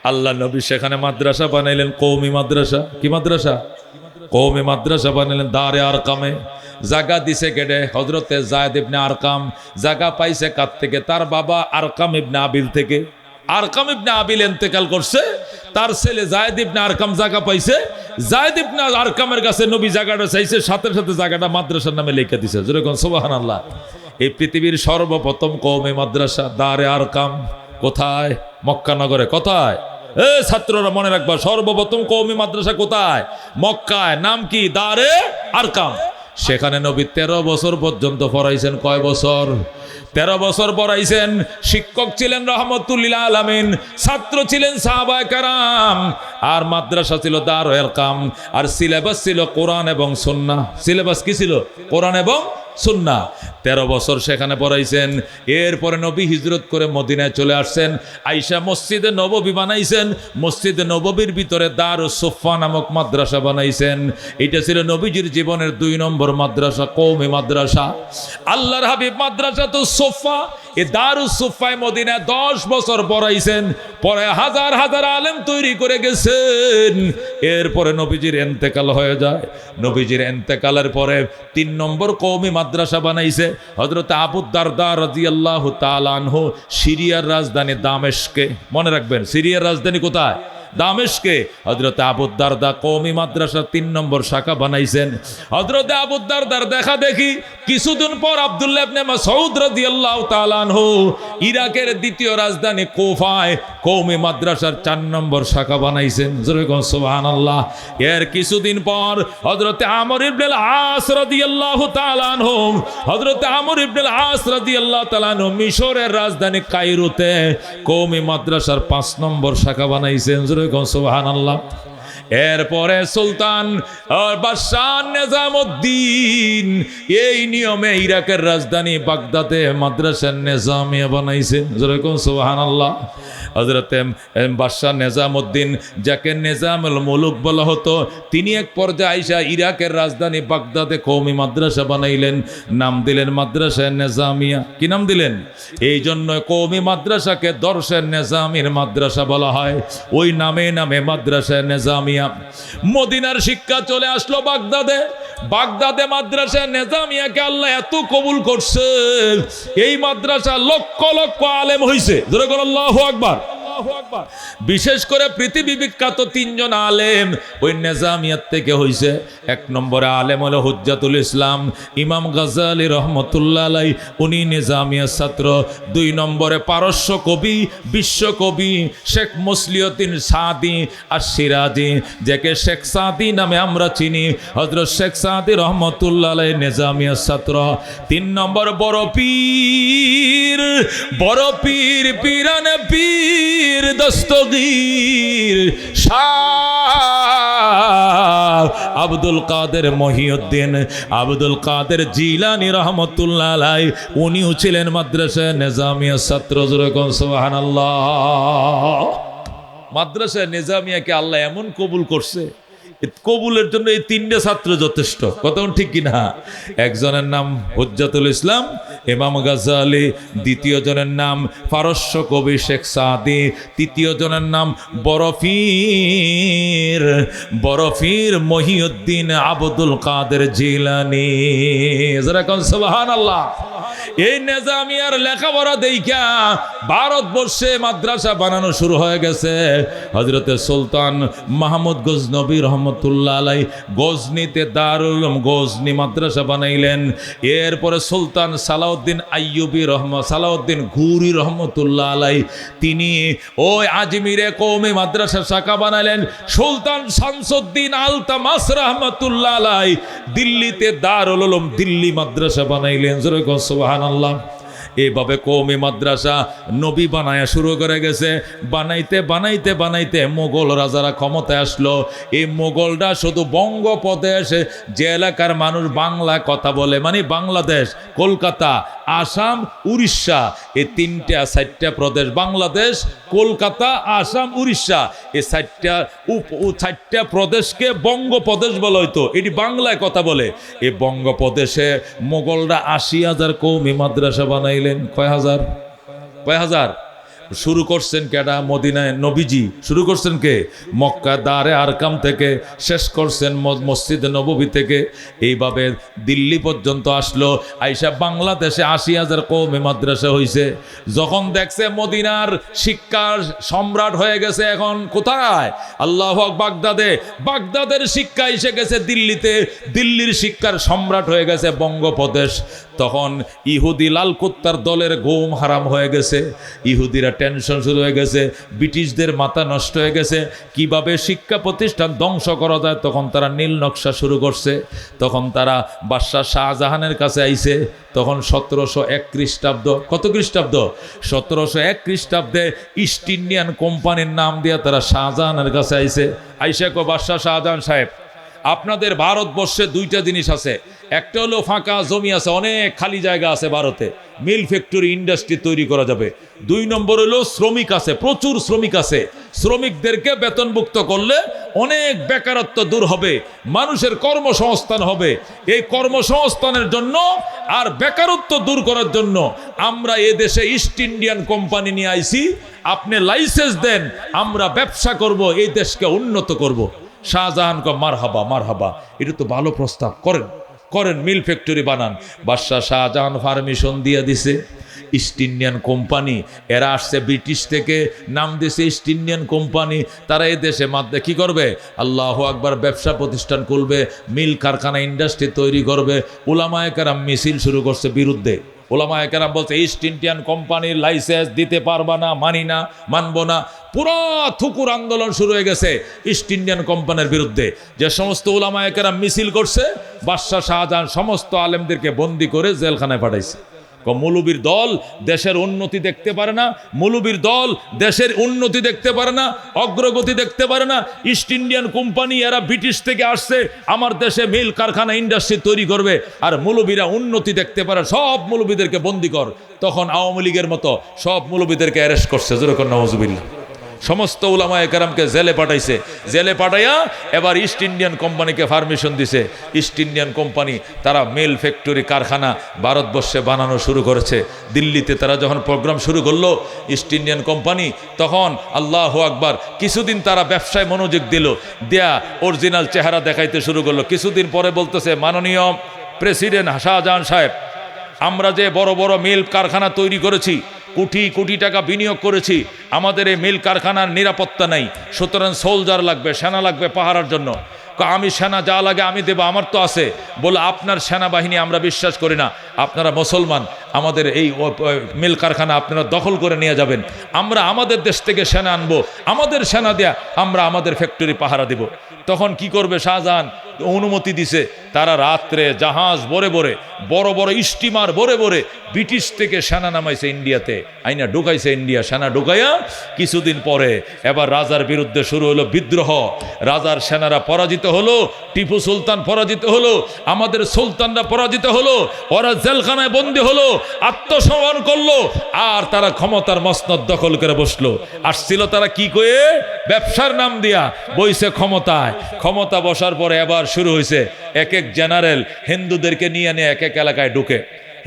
আল্লাহ নবী সেখানে মাদ্রাসা বানাইলেন, কওমি মাদ্রাসা। কি মাদ্রাসা? কওমি মাদ্রাসা বানাইলেন দারে আরকামে। জায়গা দিছে কেডে? হযরতে যায়েদ ইবনে আরকাম। জায়গা পাইছে কার থেকে? তার বাবা আরকাম ইবনে আবিল থেকে। আরকাম ইবনে আবিল ইন্তেকাল করছে, তার ছেলে যায়েদ ইবনে আরকাম জায়গা পাইছে, যায়েদ ইবনে আরকামের কাছে নবী জায়গাটা চাইছে, সাথে সাথে জায়গাটা মাদ্রাসার নামে লিখে দিছে। যেরকম সুবহানাল্লাহ। এই পৃথিবীর সর্বপ্রথম কওমি মাদ্রাসা দারে আরকাম কোথায়? মক্কা নগরে। কোথায়? ছাত্ররা মনে রাখবা, সর্বপ্রথম কওমি মাদ্রাসা কোথায়? মক্কায়। নাম কি? দারে আরকাম। সেখানে নবী 13 বছর পর্যন্ত পড়াইছেন। কয় বছর? 13 বছর পড়াইছেন। শিক্ষক ছিলেন রহমতুল্লিল আলামিন, ছাত্র ছিলেন সাহাবায়ে কেরাম, আর মাদ্রাসা ছিল দারুল আরকাম। আর সিলেবাস ছিল কোরআন এবং সুন্নাহ। সিলেবাস কি ছিল? কোরআন এবং সুন্নাহ। 13 বছর সেখানে পড়াইছেন। এরপরে নবী হিজরত করে মদিনায় চলে আসছেন। আইসা মসজিদে নববী বানাইছেন। মসজিদে নববীর ভিতরে দারুস সুফা নামক মাদ্রাসা বানাইছেন। এটা ছিল নবীজির জীবনের 2 নম্বর মাদ্রাসা, কওমি মাদ্রাসা। আল্লাহর হাবিব মাদ্রাসা তো সুফা, এ দারুস সুফায় মদিনায় 10 বছর পড়াইছেন। পরে হাজার হাজার আলেম তৈরি করে গেছেন। এরপরে নবীজির ইন্তেকাল হয়ে যায়। নবীজির ইন্তেকালের পরে 3 নম্বর কওমি মাদ্রাসা বানাইছে হযরত আবু দারদা রাদিয়াল্লাহু তাআলা আনহু, সিরিয়ার রাজধানী দামেস্কে। মনে রাখবেন, সিরিয়ার রাজধানী কোথায়? দামেস্কে। হযরত আবু দারদা কওমি মাদ্রাসা 3 নম্বর শাখা বানাইছেন। হযরত আবু দারদার দেখা দেখি কিছুদিন পর আব্দুল্লাহ ইবনে মাসউদ রাদিয়াল্লাহু তাআলা আনহু ইরাকের দ্বিতীয় রাজধানী কুফায় কওমি মাদ্রাসার 4 নম্বর শাখা বানাইছেন। জোরে কোন সুবহানাল্লাহ। এর কিছুদিন পর হযরত আমর ইবনে আস রাদিয়াল্লাহু তাআলা আনহু, হযরত আমর ইবনে আস রাদিয়াল্লাহু তাআলা আনহু মিশরের রাজধানী কায়রোতে কওমি মাদ্রাসার 5 নম্বর শাখা বানাইছেন। সুবহানাল্লাহ। এরপরে সুলতান বাদশাহ নিজামউদ্দিন এই নিয়মে ইরাকের রাজধানী বাগদাদে মাদ্রাসা নিজামিয়া বানাইছেন। যেরকম সুবহানাল্লাহ। হযরত বাদশাহ নিজামউদ্দিন, যাকে নিজামুল মুলুক বলা হতো, তিনি এক পর্যায়ে আইসা ইরাকের রাজধানী বাগদাদে কওমি মাদ্রাসা বানাইলেন। নাম দিলেন মাদ্রাসা নিজামিয়া। কি নাম দিলেন? এই জন্য কওমি মাদ্রাসাকে দরসে নিজামির মাদ্রাসা বলা হয়। ওই নামে নামে মাদ্রাসা নিজামিয়া। মদিনার শিক্ষা চলে আসলো বাগদাদে। বাগদাদে মাদ্রাসা নিজামিয়াকে আল্লাহ এত কবুল করছে, এই মাদ্রাসা লক্ষ লক্ষ আলেম হইছে। জোরে বলেন আল্লাহু আকবার। বিশেষ করে পৃথিবী বিখ্যাত 3 জন আলেম ওই নিজামিয়াত থেকে হইছে। 1 নম্বরে আলেম হলো হুজ্জাতুল ইসলাম ইমাম গাজ্জালী রাহমাতুল্লাহ আলাইহি, উনি নিজামিয়ার ছাত্র। 2 নম্বরে পারস্য কবি, বিশ্বকবি শেখ মুসলিউদ্দিন সাদি আশ-শিরাজি, যাকে শেখ সাদি নামে আমরা চিনি, হযরত শেখ সাদি রাহমাতুল্লাহ আলাইহি নিজামিয়ার ছাত্র। 3 নম্বর বড় পীর, বড় পীর পীরানে পীর দস্তগীর শাহ আব্দুল কাদের মহিউদ্দিন আব্দুল কাদের জিলানী রাহমাতুল্লাহ আলাইহি, উনিও ছিলেন মাদ্রাসা নিজামিয়া ছাত্র। যেরকম সুবহানাল্লাহ। মাদ্রাসা নিজামিয়াকে আল্লাহ এমন কবুল করছে, কবুলের জন্য এই 3টে ছাত্র যথেষ্ট। কথা ঠিক কিনা? একজনের নাম হুজ্জাতুল ইসলাম ইমাম গাজ্জালী, দ্বিতীয় জনের নাম পারস্য কবি শেখ সাদি, তৃতীয় জনের নাম বরফির মহিউদ্দিন আব্দুল কাদের জিলানী। যারা কোন সুবহানাল্লাহ। এই নিজামিয়ার লেখাপড়া দেখা ভারতবর্ষে মাদ্রাসা বানানো শুরু হয়ে গেছে। হযরতে সুলতান মাহমুদ গজনবী রহমতুল্লাহ আলাইহি গজনিতে দারুল উলুম গজনি মাদ্রাসা বানাইলেন। এরপরে সুলতান সালাউদ্দিন আইয়ুবী সালাউদ্দিন ঘুরি রহমতুল্লাহ আলাইহি, তিনি ওই আজমিরে কওমি মাদ্রাসা শাখা বানাইলেন। সুলতান শামসুদ্দিন আলতামাস রহমতুল্লাহ আলাইহি দিল্লিতে দারুল উলুম দিল্লি মাদ্রাসা বানাইলেন। সুবহানাল্লাহ। এইভাবে কওমি মাদ্রাসা নবী বানায়া শুরু করে গেছে। বানাইতে বানাইতে বানাইতে মোগল রাজারা ক্ষমতায় আসলো। এই মোগলরা শুধু বঙ্গপ্রদেশ, যে এলাকার মানুষ বাংলা কথা বলে, মানে বাংলাদেশ, কলকাতা, আসাম, উড়িষ্যা, এই 4টা প্রদেশ, বাংলাদেশ, কলকাতা, আসাম, উড়িষ্যা, এই 4টা প্রদেশকে বঙ্গপ্রদেশ বলা হইতো। এটি বাংলায় কথা বলে। এই বঙ্গপ্রদেশে মোগলরা 80,000 কওমি মাদ্রাসা বানাইলেন। কয় হাজার? শুরু করছেন কেডা? মদিনায় নবীজি শুরু করছেন কে? মক্কা দারে আরকাম থেকে, শেষ করছেন মসজিদে নববী থেকে। এইভাবে দিল্লি পর্যন্ত আসলো। আইসা বাংলাদেশে 80,000 কওমি মাদ্রাসা হইছে। যখন দেখছে মদিনার শিক্ষার সম্রাট হয়ে গেছে, এখন কোথায়? আল্লাহু আকবার। বাগদাদের শিক্ষা এসে গেছে দিল্লিতে, দিল্লির শিক্ষার সম্রাট হয়ে গেছে বঙ্গপ্রদেশ। তখন ইহুদি লাল কুত্তার দলের ঘুম হারাম হয়ে গেছে, ইহুদিরা টেনশন শুরু হয়ে গেছে, ব্রিটিশদের মাথা নষ্ট হয়ে গেছে, কিভাবে শিক্ষা প্রতিষ্ঠান ধ্বংস করা যায়। তখন তারা নীল নকশা শুরু করছে। তখন তারা বাদশাহ শাহজাহানের কাছে আইছে। তখন 1701 খ্রিস্টাব্দ, কত খ্রিস্টাব্দ? 1701 খ্রিস্টাব্দে ইস্ট ইন্ডিয়ান কোম্পানির নাম দিয়ে তারা শাহজাহানের কাছে আইছে। আইসা কো, বাদশাহ শাহজাহান সাহেব, আপনাদের ভারতবর্ষে দুইটা জিনিস আছে। একটা হলো ফাঁকা জমি আছে, অনেক খালি জায়গা আছে ভারতে, মিল ফ্যাক্টরি ইন্ডাস্ট্রি তৈরি করা যাবে। 2 নম্বর হলো শ্রমিক আছে, প্রচুর শ্রমিক আছে। শ্রমিকদেরকে বেতনভুক্ত করলে অনেক বেকারত্ব দূর হবে, মানুষের কর্মসংস্থান হবে। এই কর্মসংস্থানের জন্য আর বেকারত্ব দূর করার জন্য আমরা এ দেশে ইস্ট ইন্ডিয়ান কোম্পানি নিয়ে আইছি। আপনি লাইসেন্স দেন, আমরা ব্যবসা করব, এই দেশকে উন্নত করব। শাহজাহান কো, মারহাবা মারহাবা, এটা তো ভালো প্রস্তাব, করেন করেন, মিল ফ্যাক্টরি বানান। বাদশাহ শাহজাহান পারমিশন দিয়ে দিছে। ইস্ট ইন্ডিয়ান কোম্পানি, এরা আসছে ব্রিটিশ থেকে, নাম দিয়েছে ইস্ট ইন্ডিয়ান কোম্পানি। তারা এই দেশে মাধ্যমে কী করবে? আল্লাহু আকবার, ব্যবসা প্রতিষ্ঠান খুলবে, মিল কারখানা ইন্ডাস্ট্রি তৈরি করবে। উলামায়ে কেরাম মিছিল শুরু করছে বিরুদ্ধে। ওলামায়ে কেরাম বলছে ইস্ট ইন্ডিয়ান কোম্পানির লাইসেন্স দিতে পারবা না, মানি না, মানবো না। পুরো থুকুর আন্দোলন শুরু হয়ে গেছে ইস্ট ইন্ডিয়ান কোম্পানির বিরুদ্ধে। যে সমস্ত ওলামায়ে কেরাম মিছিল করছে, বাদশাহ শাহজাহান সমস্ত আলেমদেরকে বন্দি করে জেলখানায় পাঠাইছে। মৌলবীর দল দেশের উন্নতি দেখতে পারে না, মৌলবীর দল দেশের উন্নতি দেখতে পারে না, অগ্রগতি দেখতে পারে না। ইস্ট ইন্ডিয়ান কোম্পানি এরা ব্রিটিশ থেকে আসছে, আমার দেশে মিল কারখানা ইন্ডাস্ট্রি তৈরি করবে, আর মৌলবীরা উন্নতি দেখতে পারে, সব মৌলবীদেরকে বন্দি কর। তখন আওয়ামী লীগের মতো সব মৌলবীদেরকে অ্যারেস্ট করছে, যেরকম নাউজুবিল্লাহ। সমস্ত উলামায়ে কেরামকে জেলে পাঠাইছে। জেলে পাঠাইয়া এবার ইস্ট ইন্ডিয়ান কোম্পানিকে পারমিশন দিছে। ইস্ট ইন্ডিয়ান কোম্পানি তারা মিল ফ্যাক্টরি কারখানা ভারতবর্ষে বানানো শুরু করেছে। দিল্লিতে তারা যখন প্রোগ্রাম শুরু করলো ইস্ট ইন্ডিয়ান কোম্পানি, তখন আল্লাহু আকবার কিছুদিন তারা ব্যবসায় মনোযোগ দিল, দেয়া অরিজিনাল চেহারা দেখাইতে শুরু করলো। কিছুদিন পরে বলতেছে, মাননীয় প্রেসিডেন্ট শাহজাহান সাহেব, আমরা যে বড় বড় মিল কারখানা তৈরি করেছি, কোটি কোটি টাকা বিনিয়োগ করেছি, আমাদের এই মিল কারখানার নিরাপত্তা নাই, সুতরাং সোলজার লাগবে, সেনা লাগবে পাহারার জন্য। আমি সেনা যা লাগে আমি দেবো, আমার তো আছে। বলে, আপনার সেনাবাহিনী আমরা বিশ্বাস করি না, আপনারা মুসলমান, আমাদের এই মিল কারখানা আপনারা দখল করে নিয়ে যাবেন, আমরা আমাদের দেশ থেকে সেনা আনবো, আমাদের সেনা দেয়া আমরা আমাদের ফ্যাক্টরি পাহারা দেব। তখন কি করবে? শাহজাহান অনুমতি দিছে, তারা রাত্রে জাহাজ ভরে ভরে, বড় বড় স্টিমার ভরে ভরে ব্রিটিশ থেকে সেনা নামাইছে ইন্ডিয়াতে, আইনা ঢুকাইছে ইন্ডিয়া। সেনা ঢুকাইয়া কিছুদিন পরে এবার রাজার বিরুদ্ধে শুরু হলো বিদ্রোহ। রাজার সেনারা পরাজিত হলো, টিপু সুলতান পরাজিত হলো, আমাদের সুলতানরা পরাজিত হলো, ওরা জেলখানায় বন্দী হলো, আত্মসমর্পণ করলো, আর তারা ক্ষমতার মসনদ দখল করে বসলো। আসছিল তারা কি কয়ে? ব্যবসার নাম দিয়া বইছে ক্ষমতায়। ক্ষমতা বসার পরে এবার শুরু হয়েছে এক এক জেনারেল হিন্দুদেরকে নিয়ে নিয়ে এক এক এলাকায় ঢুকে।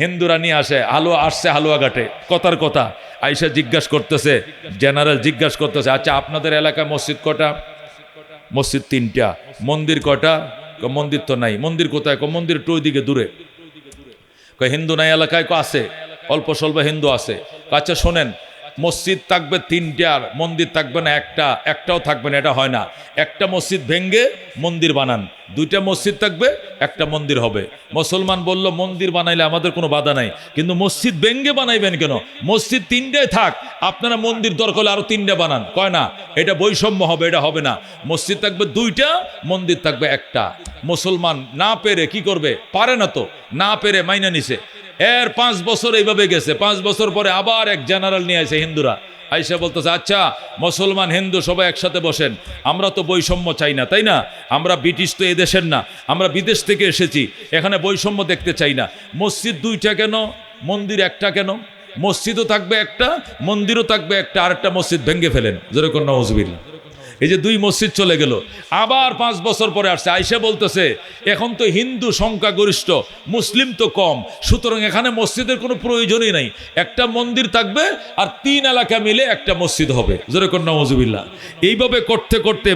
হিন্দুরা নিয়ে আসে, আসছে হালুয়াঘাটে, কথার কথা আইসা জিজ্ঞাসা করতেছে, জেনারেল জিজ্ঞাসা করতেছে, আচ্ছা আপনাদের এলাকায় মসজিদ কটা? মসজিদ 3টা। মন্দির কটা? মন্দির তো নাই। মন্দির কোথায়? মন্দির একটু ওইদিকে দূরে। হিন্দু নাই এলাকায়? আছে, অল্প স্বল্প হিন্দু আছে। আচ্ছা শোনেন, মসজিদ থাকবে 3টা, মন্দির থাকবে না একটা, একটাও থাকবে না, এটা হয় না। একটা মসজিদ ভেঙ্গে মন্দির বানান, 2টা মসজিদ থাকবে, একটা মন্দির হবে। মুসলমান বলল, মন্দির বানাইলে আমাদের কোনো বাধা নাই, কিন্তু মসজিদ ভেঙ্গে বানাইবেন কেন? মসজিদ 3টাই থাক, আপনারা মন্দির দরকার হলে আরো 3টা বানান। কয় না, এটা বৈষম্য হবে, এটা হবে না। মসজিদ থাকবে 2টা, মন্দির থাকবে একটা। মুসলমান না পেরে কি করবে? পারে না তো, না পেরে মাইনা নিছে। এর 5 বছর এইভাবে গেছে। 5 বছর পরে আবার এক জেনারেল নিয়ে আসে হিন্দুরা, আইসা বলতেছে, আচ্ছা মুসলমান হিন্দু সবাই একসাথে বসেন, আমরা তো বৈষম্য চাই না, তাই না? আমরা ব্রিটিশ তো এ দেশের না, আমরা বিদেশ থেকে এসেছি, এখানে বৈষম্য দেখতে চাই না। মসজিদ 2টা কেন? মন্দির একটা কেন? মসজিদও থাকবে একটা, মন্দিরও থাকবে একটা, আরেকটা মসজিদ ভেঙ্গে ফেলেন, যেরকম নাউজুবিল্লাহ। এই যে 2 মসজিদ চলে গেল। আবার 5 বছর পরে আসছে, আইসা বলতেছে, এখন তো হিন্দু সংখ্যা গরিষ্ঠ, মুসলিম তো কম, সুতরাং এখানে মসজিদের কোনো প্রয়োজনই নাই, একটা মন্দির থাকবে আর 3 এলাকা মিলে একটা মসজিদ হবে, যেরকম নাউজুবিল্লাহ। এইভাবে করতে করতে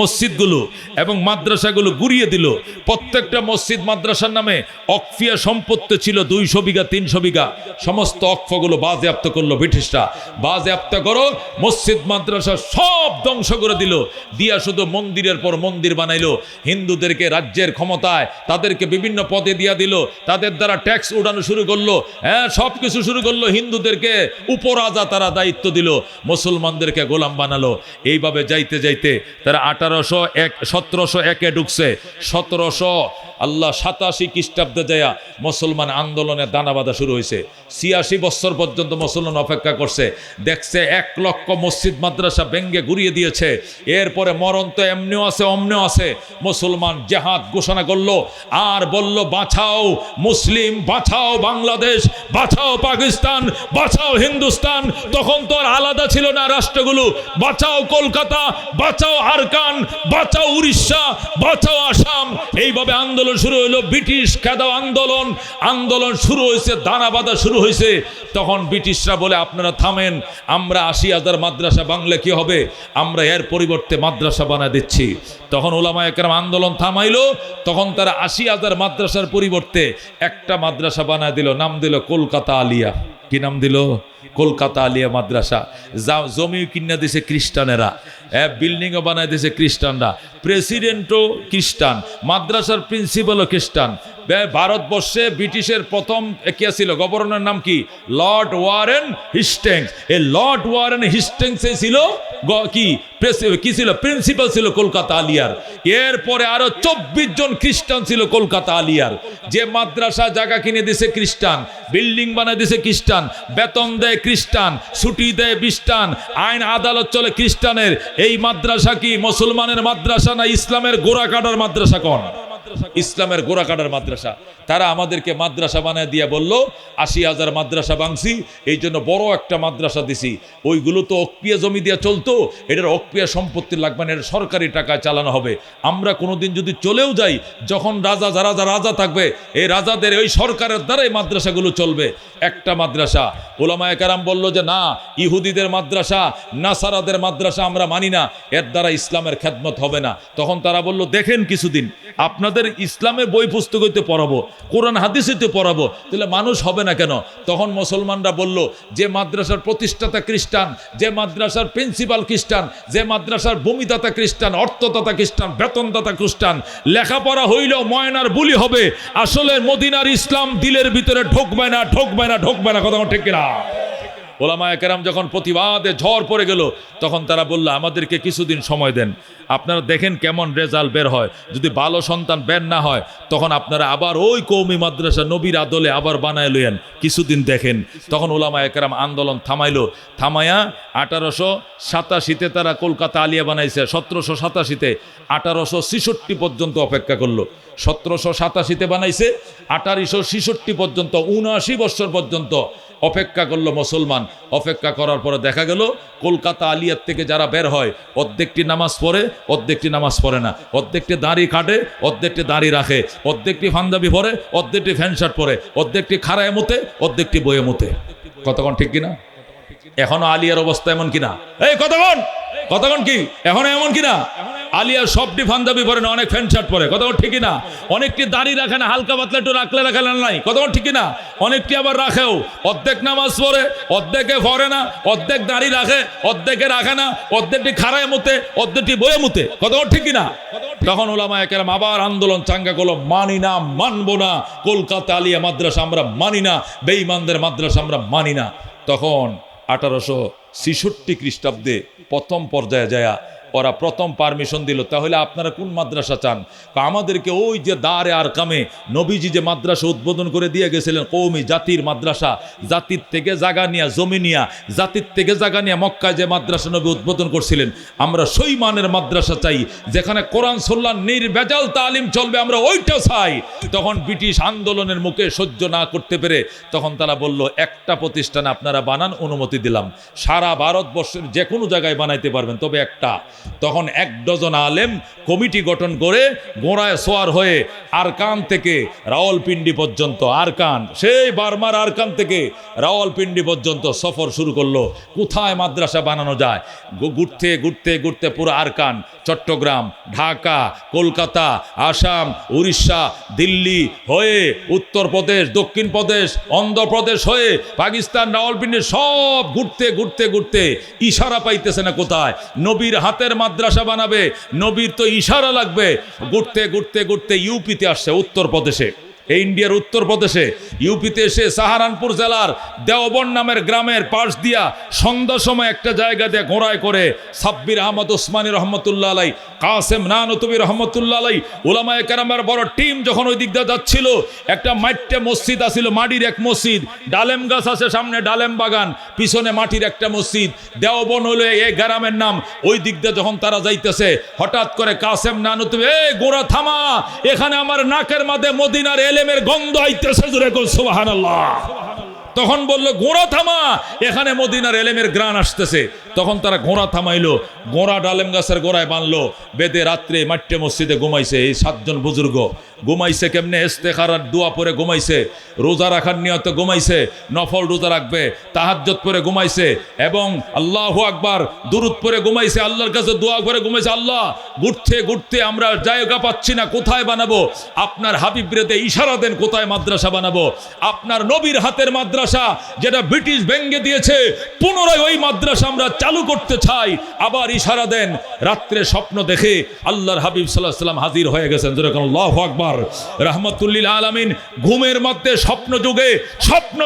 মসজিদগুলো এবং মাদ্রাসাগুলো গুড়িয়ে দিল। প্রত্যেকটা মসজিদ মাদ্রাসার নামে অকফিয়া সম্পত্তি ছিল 200 বিঘা 300 বিঘা, সমস্ত অকফগুলো বাজেয়াপ্ত করলো ব্রিটিশরা। বাজেয়াপ্ত করো, মসজিদ মাদ্রাসা সব ধ্বংস করে দিল, দিয়া শুধু মন্দিরের পর মন্দির বানাইলো, হিন্দুদেরকে রাজ্যের ক্ষমতায় তাদেরকে বিভিন্ন পদে দিয়া দিল, তাদের দ্বারা ট্যাক্স উঠানো শুরু করলো, হ্যাঁ সব কিছু শুরু করলো, হিন্দুদেরকে উপরাজা তারা দায়িত্ব দিল, মুসলমানদেরকে গোলাম বানালো। এইভাবে যাইতে যাইতে তারা 1701 ঢুকছে, 1787 খ্রিস্টাব্দে যায়া মুসলমান আন্দোলনের দানা বাঁধা শুরু হয়েছে। 86 বছর পর্যন্ত মুসলমান অপেক্ষা করছে, দেখছে 1 লক্ষ মসজিদ মাদ্রাসা ভেঙ্গে গুড়িয়ে দিয়েছে। এরপরে মরণ তো এমনিও আছে অমনিও আছে। মুসলমান জেহাদ ঘোষণা করলো আর বলল, বাঁচাও মুসলিম, বাঁচাও বাংলাদেশ, বাঁচাও পাকিস্তান, বাঁচাও হিন্দুস্তান। তখন তো আর আলাদা ছিল না রাষ্ট্রগুলো। বাঁচাও কলকাতা, বাঁচাও আরকান, বাঁচাও উড়িষ্যা, বাঁচাও আসাম। এইভাবে আন্দোলন শুরু হইলো, ব্রিটিশ খেদাও আন্দোলন। আন্দোলন শুরু হয়েছে, দানা বাঁধা শুরু হয়েছে। তখন ব্রিটিশরা বলে, আপনারা থামেন, আমরা 80,000 মাদ্রাসা বাংলা কি হবে, আমরা এর পরিবর্তে মাদ্রাসা বানায় দিচ্ছি। তখন উলামায়ে কেরাম আন্দোলন থামাইলো। তখন তারা 80,000 মাদ্রাসার পরিবর্তে একটা মাদ্রাসা বানায় দিল, নাম দিল কলকাতা আলিয়া। কি নাম দিল? কলকাতা আলিয়া মাদ্রাসা। জমি কিনা দিছে খ্রিস্টানেরা, বিল্ডিংও বানায় দিছে খ্রিস্টানরা, প্রেসিডেন্টও খ্রিস্টান, মাদ্রাসার প্রিন্সিপালও খ্রিস্টান। ভারতবর্ষে ব্রিটিশের প্রথম কে ছিল, গভর্নর নাম কি? Lord Warren Hastings. এই লর্ড ওয়ারেন হিস্টিংস ছিল কি ছিল? প্রিন্সিপাল ছিল কলকাতা আলিয়ার। এরপরে আরো 24 জন খ্রিস্টান ছিল কলকাতা আলিয়ার। যে মাদ্রাসা জায়গা কিনে দিছে খ্রিস্টান, বিল্ডিং বানায় দিছে খ্রিস্টান, বেতন দেয় খ্রিস্টান, ছুটি দেয় খ্রিস্টান, আইন আদালত চলে খ্রিস্টানের। এই মাদ্রাসা কি মুসলমানের মাদ্রাসা না ইসলামের গোড়া কাটার মাদ্রাসা? কোন? ইসলামের গোড়া কাটার মাদ্রাসা। তারা আমাদেরকে মাদ্রাসা বানায় দিয়ে বলল, 80,000 মাদ্রাসা ভাঙছি, এই জন্য বড় একটা মাদ্রাসা দিছি। ওইগুলো তো অক্পিয়া জমি দিয়ে চলতো, এটার অক্পিয়া সম্পত্তি লাগবে না, এটা সরকারি টাকায় চালানো হবে। আমরা কোনোদিন যদি চলেও যাই, যখন রাজা থাকবে, এই রাজাদের ওই সরকারের দ্বারাই মাদ্রাসাগুলো চলবে। একটা মাদ্রাসা। উলামায়ে কেরাম বলল যে না, ইহুদিদের মাদ্রাসা, নাসারাদের মাদ্রাসা আমরা মানি না, এর দ্বারা ইসলামের খেদমত হবে না। তখন তারা বলল, দেখেন কিছুদিন আপনাদের ইসলামে বই পুস্তক হইতে পড়াবো, কোরআন হাদিস হইতে পড়াবো, তাহলে মানুষ হবে না কেন? তখন মুসলমানরা বলল, যে মাদ্রাসার প্রতিষ্ঠাতা খ্রিস্টান, যে মাদ্রাসার প্রিন্সিপাল খ্রিস্টান, যে মাদ্রাসার ভূমিদাতা খ্রিস্টান, অর্থদাতা খ্রিস্টান, বেতনদাতা খ্রিস্টান, লেখাপড়া হইলেও ময়নার বুলি হবে, আসলে মদিনার ইসলাম দিলের ভিতরে ঢুকবে না, ঢুকবে না, ঢুকবে না। কথা ঠিক কিনা? ওলামায়ে কেরাম যখন প্রতিবাদে ঝড় পড়ে গেল, তখন তারা বলল, আমাদেরকে কিছুদিন সময় দেন, আপনারা দেখেন কেমন রেজাল্ট বের হয়। যদি ভালো সন্তান বের না হয়, তখন আপনারা আবার ওই কওমি মাদ্রাসা নবীর আদলে আবার বানায় লইয়েন, কিছুদিন দেখেন। তখন ওলামায়ে কেরাম আন্দোলন থামায়া 1887-তে তারা কলকাতা আলিয়া বানাইছে। 1787-তে 1866 পর্যন্ত অপেক্ষা করলো। 1787-তে বানাইছে, 1866 পর্যন্ত 79 বছর পর্যন্ত অপেক্ষা করলো মুসলমান। অপেক্ষা করার পরে দেখা গেল, কলকাতা আলিয়ার থেকে যারা বের হয়, অর্ধেকটি নামাজ পড়ে, অর্ধেকটি নামাজ পড়ে না, অর্ধেকটি দাড়ি কাটে, অর্ধেকটি দাড়ি রাখে, অর্ধেকটি পাঞ্জাবি পরে, অর্ধেকটি প্যান্ট শার্ট পরে, অর্ধেকটি খাড়ায় মতে, অর্ধেকটি বয়ে মতে। কতক্ষণ ঠিক কিনা? এখনো আলিয়ার অবস্থা এমন কিনা? এই কতক্ষণ কি এখনো এমন কিনা? আলিয়ার সবটি পাঞ্জাবি পরে না, অনেক প্যান্ট শার্ট পরে। কতক্ষণ ঠিক কিনা? অনেকটি দাড়ি রাখে না, হালকা পাতলা একটু রাখলে নাই। কতক্ষণ ঠিক কিনা? অনেকটি আবার রাখেও, অর্ধেক নামাজ পড়ে, অর্ধেকে পড়ে না, অর্ধেক দাড়ি রাখে, অর্ধেকে রাখে না, অর্ধেকটি খাড়ায় মুতে, অর্ধেকটি বয়ে মুতে। কতক্ষণ ঠিক কিনা? তখন ওলামায়ে কেরাম আবার আন্দোলন চাঙ্গা করলো, মানি না, মানবো না, কলকাতা আলিয়া মাদ্রাসা আমরা মানি না, বেঈমানদের মাদ্রাসা আমরা মানি না। তখন 1866 খ্রিস্টাব্দে প্রথম পর্যায়ে যায় ওরা প্রথম পারমিশন দিল, তাহলে আপনারা কোন মাদ্রাসা চান? আমাদেরকে ওই যে দারে আর কামে নবীজি যে মাদ্রাসা উদ্বোধন করে দিয়ে গেছিলেন, কওমি জাতির মাদ্রাসা, জাতির থেকে জায়গা নিয়া, জমি নিয়া, জাতির থেকে জায়গা নিয়া মক্কায় যে মাদ্রাসা নবী উদ্বোধন করছিলেন, আমরা সেই মানের মাদ্রাসা চাই, যেখানে কোরআন সুন্নাহ নির্ভেজাল তালিম চলবে, আমরা ওইটা চাই। তখন ব্রিটিশ আন্দোলনের মুখে সহ্য না করতে পেরে তখন তারা বলল, একটা প্রতিষ্ঠানে আপনারা বানান, অনুমতি দিলাম, সারা ভারতবর্ষের যে কোনো জায়গায় বানাইতে পারবেন, তবে একটা। তখন 1 ডজন আলেম কমিটি গঠন করে গোড়ায় সোয়ার হয়ে আরকান থেকে রাওয়ালপিন্ডি পর্যন্ত, আরকান সেই বার্মার আরকান থেকে রাওয়ালপিন্ডি পর্যন্ত সফর শুরু করলো, কোথায় মাদ্রাসা বানানো যায়। ঘুরতে ঘুরতে ঘুরতে পুরো আরকান, চট্টগ্রাম, ঢাকা, কলকাতা, আসাম, উড়িষ্যা, দিল্লি হয়ে উত্তরপ্রদেশ, দক্ষিণ প্রদেশ, অন্ধ্রপ্রদেশ হয়ে পাকিস্তান, রাওয়ালপিন্ডি, সব ঘুরতে ঘুরতে ঘুরতে ইশারা পাইতেছে না কোথায়। নবীর হাতে হাতের মাদ্রাসা বানাবে, নবীর তো ইশারা লাগবে। ঘুরতে ঘুরতে ঘুরতে ইউপিতে আসছে, উত্তরপ্রদেশে, এই ইন্ডিয়ার উত্তরপ্রদেশে ইউপিতে এসে সাহারানপুর জেলার দেওবন্দ নামের গ্রামের পাশ দিয়া সন্ধ্যার সময় একটা জায়গা দিয়ে ঘোড়ায় করে সাব্বির আহমদ ওসমানী রহমতুল্লাহ আলাই, কাসেম নানতুবি রহমতুল্লাহ আলাই, উলামায়ে কেরামের বড় টিম যখন ওই দিক দিয়ে যাচ্ছিল, একটা মাটির মসজিদ আছিল, মাটির এক মসজিদ, ডালেম গাছ আছে সামনে, ডালেম বাগান, পিছনে মাটির একটা মসজিদ, দেওবন্দ হলো এই গ্রামের নাম। ওই দিক দিয়ে যখন তারা যাইতেছে, হঠাৎ করে কাসেম নানতুবি, গোড়া থামা, এখানে আমার নাকের মাঝে মদিনার এলেমের গন্ধ আইতেছে, জোরে কর সুবহানাল্লাহ। তখন বললো ঘোড়া থামা, এখানে মদিনার এলেমের গ্রান আসতেছে। তখন তারা ঘোড়া থামাইলো, ঘোড়া ডালেম গাছের গোড়ায় বানলো, বেদে রাত্রে মাট্টে মসজিদে ঘুমাইছে। এই 7 জন বুজুর্গ ঘুমাইছে কেমনে? ইস্তেখারার দোয়া পরে ঘুমাইছে, রোজা রাখার নিয়তে ঘুমাইছে, নফল রোজা রাখবে, তাহাজ্জুদ পরে ঘুমাইছে, এবং আল্লাহু আকবার দুরূদ পরে ঘুমাইছে, আল্লাহর কাছে দোয়া করে ঘুমাইছে, আল্লাহ ঘুরতে ঘুরতে আমরা জায়গা পাচ্ছি না, কোথায় বানাবো? আপনার হাবিব রেতে ইশারা দেন, কোথায় মাদ্রাসা বানাবো? আপনার নবীর হাতের মাদ্রাসা, যেটা ব্রিটিশ ভেঙ্গে দিয়েছে, পুনরায় ওই মাদ্রাসা আমরা চালু করতে চাই, আবার ইশারা দেন। রাত্রে স্বপ্ন দেখে আল্লাহর হাবিব সাল্লাল্লাহু আলাইহি ওয়াসাল্লাম হাজির হয়ে গেছেন, যেরকম আল্লাহু আকবার, রাহমাতুল্লিল আলামিন। ঘুমের মধ্যে স্বপ্ন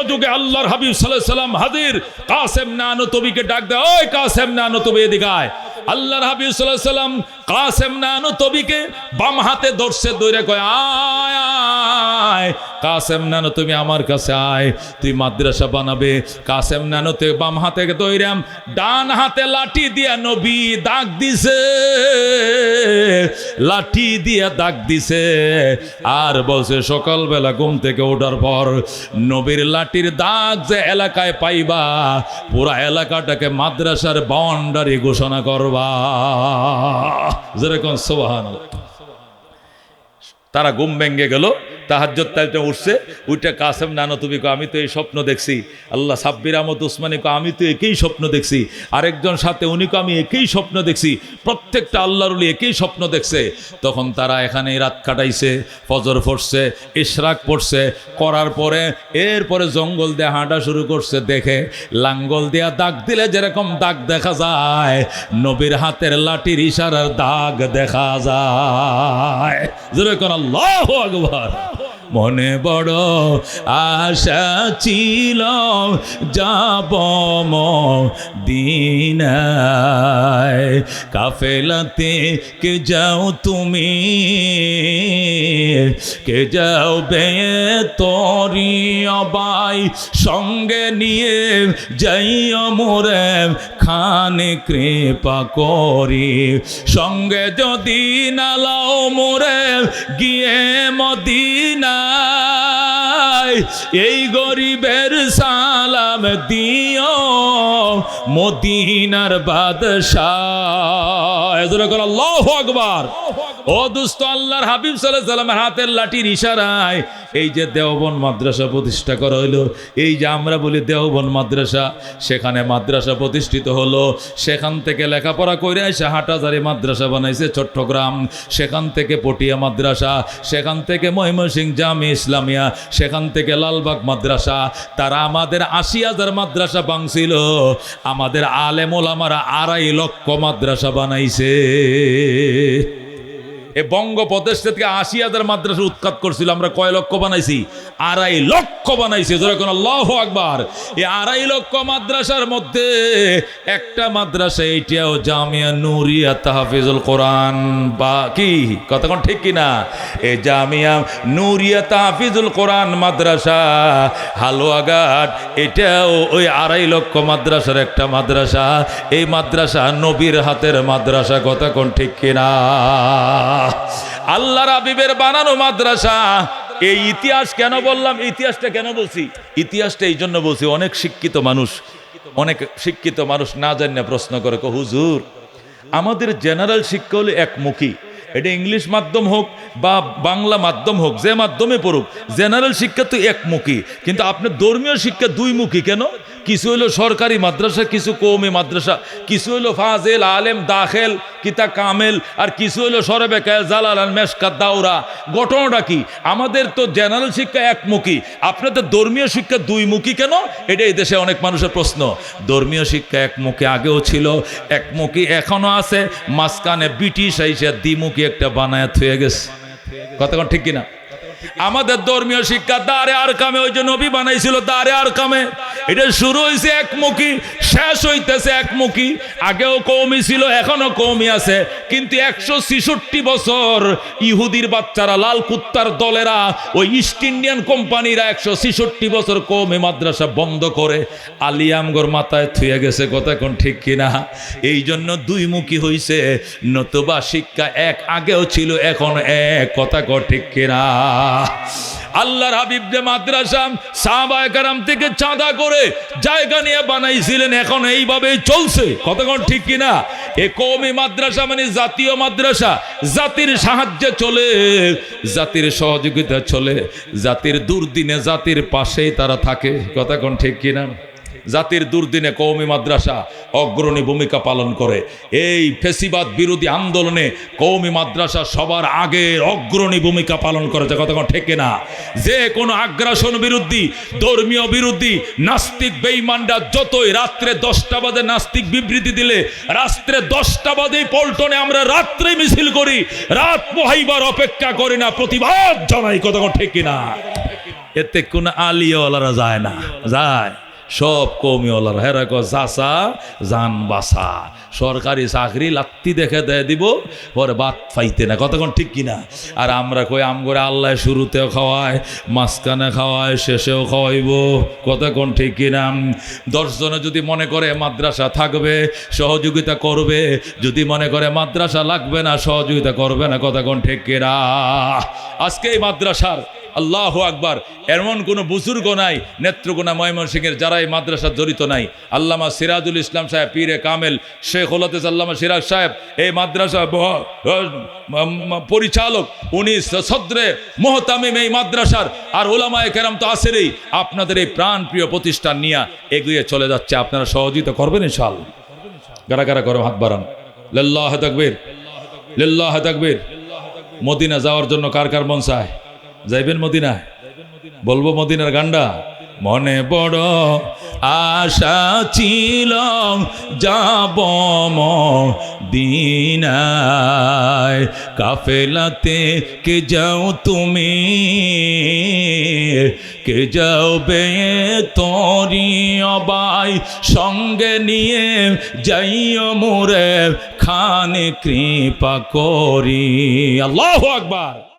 যুগে আল্লাহর হাবিব সাল্লাল্লাহু আলাইহি ওয়াসাল্লাম হাজির। কাসেম নানতুবিকে ডাক দেয়, ওই কাসেম নানতুবি এদিকে আয়। আল্লাহর হাবিব সাল্লাল্লাহু আলাইহি ওয়াসাল্লাম কাসেম নানতুবিকে বাম হাতে ধরছে, ধরে কয়, আয় আয় কাসেম নানতুবি আমার কাছে আয়, তুই মাদ্রাসা বানাবে। কাসেম নানতুবি বাম হাতে ধইরাম, ডান হাতে লাঠি দিয়া নবী দাগ দিছে, লাঠি দিয়া দাগ দিছে, আর বলছে সকালবেলা ঘুম থেকে ওঠার পর নবীর লাঠির দাগ যে এলাকায় পাইবা, পুরা এলাকাটাকে মাদ্রাসার বাউন্ডারি ঘোষণা করবা। যেরকম সুবহানাল্লাহ। তারা ঘুম ভেঙে গেল, তাহাজ্জুদ টাইমে উঠছে, উঠে কাসেম নানতুবি কো, আমি তো এই স্বপ্ন দেখছি। আল্লাহ সাব্বির আহমদ ওসমানী কো, আমি তো একই স্বপ্ন দেখছি। আরেকজন সাথে উনি কো, আমি একই স্বপ্ন দেখছি। প্রত্যেকটা আল্লাহর ওলি একই স্বপ্ন দেখছে। তখন তারা এখানে রাত কাটাইছে, ফজর পড়ছে, ইশরাক পড়ছে, করার পরে এরপরে জঙ্গল দিয়ে হাঁটা শুরু করছে। দেখে লাঙ্গল দিয়া দাগ দিলে যেরকম দাগ দেখা যায়, নবীর হাতের লাঠির ইশারার দাগ দেখা যায়। যেরকম আল্লাহু আকবার। মনে বড় আশা ছিল যাব মদিনায়, কাফেলাতে কে যাও তুমি, কে যাও বে তরি অবাই, সঙ্গে নিয়ে যাইও মোরে খানে কৃপা করি, সঙ্গে যদি নালাও মোরে গিয়ে মদিনা, এই গরিবের সালাম দিও মদিনার বাদশাহ। আল্লাহু আকবার। ও দোস্ত, আল্লাহর হাবিব সাল্লাল্লাহু আলাইহি ওয়াসাল্লামের হাতের লাঠির ইশারায় এই যে দেওবন্দ মাদ্রাসা প্রতিষ্ঠা করা হলো, এই যে আমরা বলি দেওবন্দ মাদ্রাসা, সেখানে মাদ্রাসা প্রতিষ্ঠিত হলো। সেখান থেকে লেখাপড়া করে এসে হাটহাজারী মাদ্রাসা বানাইছে চট্টগ্রাম, সেখান থেকে পটিয়া মাদ্রাসা, সেখান থেকে ময়মনসিংহ জামে ইসলামিয়া, সেখান থেকে লালবাগ মাদ্রাসা। তারা আমাদের 80,000 মাদ্রাসা ভাঙছিল, আমাদের আলেম ওলামারা 2.5 লক্ষ মাদ্রাসা বানাইছে। এই বঙ্গোপদেশ থেকে 80,000 মাদ্রাসা উৎখাত করছিল, আমরা কয় লক্ষ বানাইছি? 2.5 লক্ষ বানাইছি। যখন আল্লাহু আকবার। এই 2.5 লক্ষ মাদ্রাসার মধ্যে একটা মাদ্রাসা এইটাও জামিয়া নুরিয়া তাহফিজুল কোরআন, বা কি কথা কোন ঠিক কিনা? এই জামিয়া নুরিয়া তাহফিজুল কোরআন মাদ্রাসা হালুয়াঘাট, এটাও ওই 2.5 লক্ষ মাদ্রাসার একটা মাদ্রাসা। এই মাদ্রাসা নবীর হাতের মাদ্রাসা, কথা কোন ঠিক কিনা? আল্লাহর হাবিবের বানানো মাদ্রাসা। এই ইতিহাস কেন বললাম? ইতিহাসটা কেন বলছি? ইতিহাসটা এই জন্য বলছি, অনেক শিক্ষিত মানুষ না জানে প্রশ্ন করে, হুজুর আমাদের জেনারেল শিক্ষা হলো একমুখী, এটা ইংলিশ মাধ্যম হোক বা বাংলা মাধ্যম হোক, যে মাধ্যমে পড়ুক, জেনারেল শিক্ষা তো একমুখী, কিন্তু আপনার ধর্মীয় শিক্ষা দুইমুখী কেন? কিছু হলো সরকারি মাদ্রাসা, কিছু কওমি মাদ্রাসা, কিছু হলো ফাজেল আলেম দাখেল কিতা কামেল, আর কিছু হলো সরবেকায় জালালান মেশকাত দাওরা। ঘটনাটা কি? আমাদের তো জেনারেল শিক্ষা একমুখী, আপনাদের ধর্মীয় শিক্ষা দুইমুখী কেন? এটা এই দেশে অনেক মানুষের প্রশ্ন। ধর্মীয় শিক্ষা একমুখী আগেও ছিল, একমুখী এখনো আছে, মাঝখানে ব্রিটিশ আইসা দ্বিমুখী একটা বানায় থুয়ে গেছে। কতক্ষণ ঠিক কিনা? আমাদের ধর্মীয় শিক্ষা দারে আর কামে, ওই যে নবী বানাইছিল দারে আর কামে, এটা শুরু হয়েছে একমুখী, শেষ হইতেছে একমুখী। আগেও কওমি ছিল, এখনো কওমি আছে, কিন্তু 166 বছর ইহুদির বাচ্চারা, লাল কুত্তার দলেরা, ওই ইস্ট ইন্ডিয়ান কোম্পানিরা 166 বছর কওমি মাদ্রাসা বন্ধ করে আলিয়ামগর মাথায় থুয়ে গেছে। কথা কোন ঠিক কিনা? এই জন্য দুইমুখী হইছে, নতুবা শিক্ষা এক আগেও ছিল, এখন এক। কথা কোন ঠিক কিনা? আল্লাহর হাবিব যে মাদ্রাসা সাহাবায়ে কেরাম থেকে চাঁদা করে জায়গা নিয়ে বানাইছিলেন, এখন এইভাবেই চলছে। কতক্ষণ ঠিক কিনা? এ কওমি মাদ্রাসা মানে জাতীয় মাদ্রাসা, জাতির সাহায্যে চলে, জাতির সহযোগিতা চলে, জাতির দুর্দিনে জাতির পাশেই তারা থাকে। কতক্ষণ ঠিক কিনা? জাতির দুর্দিনে কওমি মাদ্রাসা অগ্রণী ভূমিকা পালন করে। এই ফেসিবাদ বিরোধী আন্দোলনে কওমি মাদ্রাসা সবার আগে অগ্রণী ভূমিকা পালন করেছে। কতক্ষণ ঠিক না? যে কোনো আগ্রাসন বিরোধী, ধর্মীয় বিরোধী, নাস্তিক বেঈমানরা যতই রাত্রে 10টা বাজে নাস্তিক বিবৃতি দিলে, রাত্রে 10টা বাজেই পল্টনে আমরা রাত্রে মিছিল করি, রাত পোহাইবার অপেক্ষা করি না, প্রতিবাদ জানাই। কতক্ষণ ঠিক কিনা? এতে কোন আলিয়াওয়ালারা যায় না, যায় সব কওমিওয়ালারা। হেরা কো জাসা জান বাসা, সরকারি চাকরি লাত্তি দেখে দেয় দিব, পরে বাদ পাইতে না। কতক্ষণ ঠিক কিনা? আর আমরা কই আমগরে আল্লাহ শুরুতেও খাওয়ায়, মাঝখানে খাওয়ায়, শেষেও খাওয়াইব। কতক্ষণ ঠিক কিনা? 10 জনে যদি মনে করে মাদ্রাসা থাকবে, সহযোগিতা করবে, যদি মনে করে মাদ্রাসা লাগবে না, সহযোগিতা করবে না। কতক্ষণ ঠিক কিনা? আজকে এই মাদ্রাসার আল্লাহু আকবার এমন কোনো বুজুর্গ নাই নেত্রকোনা ময়মনসিংহের যারা এই মাদ্রাসা জড়িত নাই। আল্লামা সিরাজুল ইসলাম সাহেব, পীরে কামেল শেখ হলতেজ আল্লামা সিরাজ সাহেব এই মাদ্রাসা পরিচালক, উনি সদরে মোহতামিম এই মাদ্রাসার। আর ওলামায়ে কেরাম তো আছেনই। আপনাদের এই প্রাণপ্রিয় প্রতিষ্ঠান নিয়ে এগিয়ে চলে যাচ্ছে, আপনারা সহযোগিতা করবেন ইনশাআল্লাহ। কারা কারা করে হাত বাড়ান? লিল্লাহি তাকবীর, লিল্লাহি তাকবীর। মদিনা যাওয়ার জন্য কার কার মন চায়? যাইবেন মদিনায়? বলবো মদিনার গান্ডা? মনে বড় আশা ছিল যাব মদিনায়, কাফেলাতে কে যাও তুমি, কে যাও বে তোরি অবাই, সঙ্গে নিয়ে যাইও মোরে খানে কৃপা করি। আল্লাহু আকবার।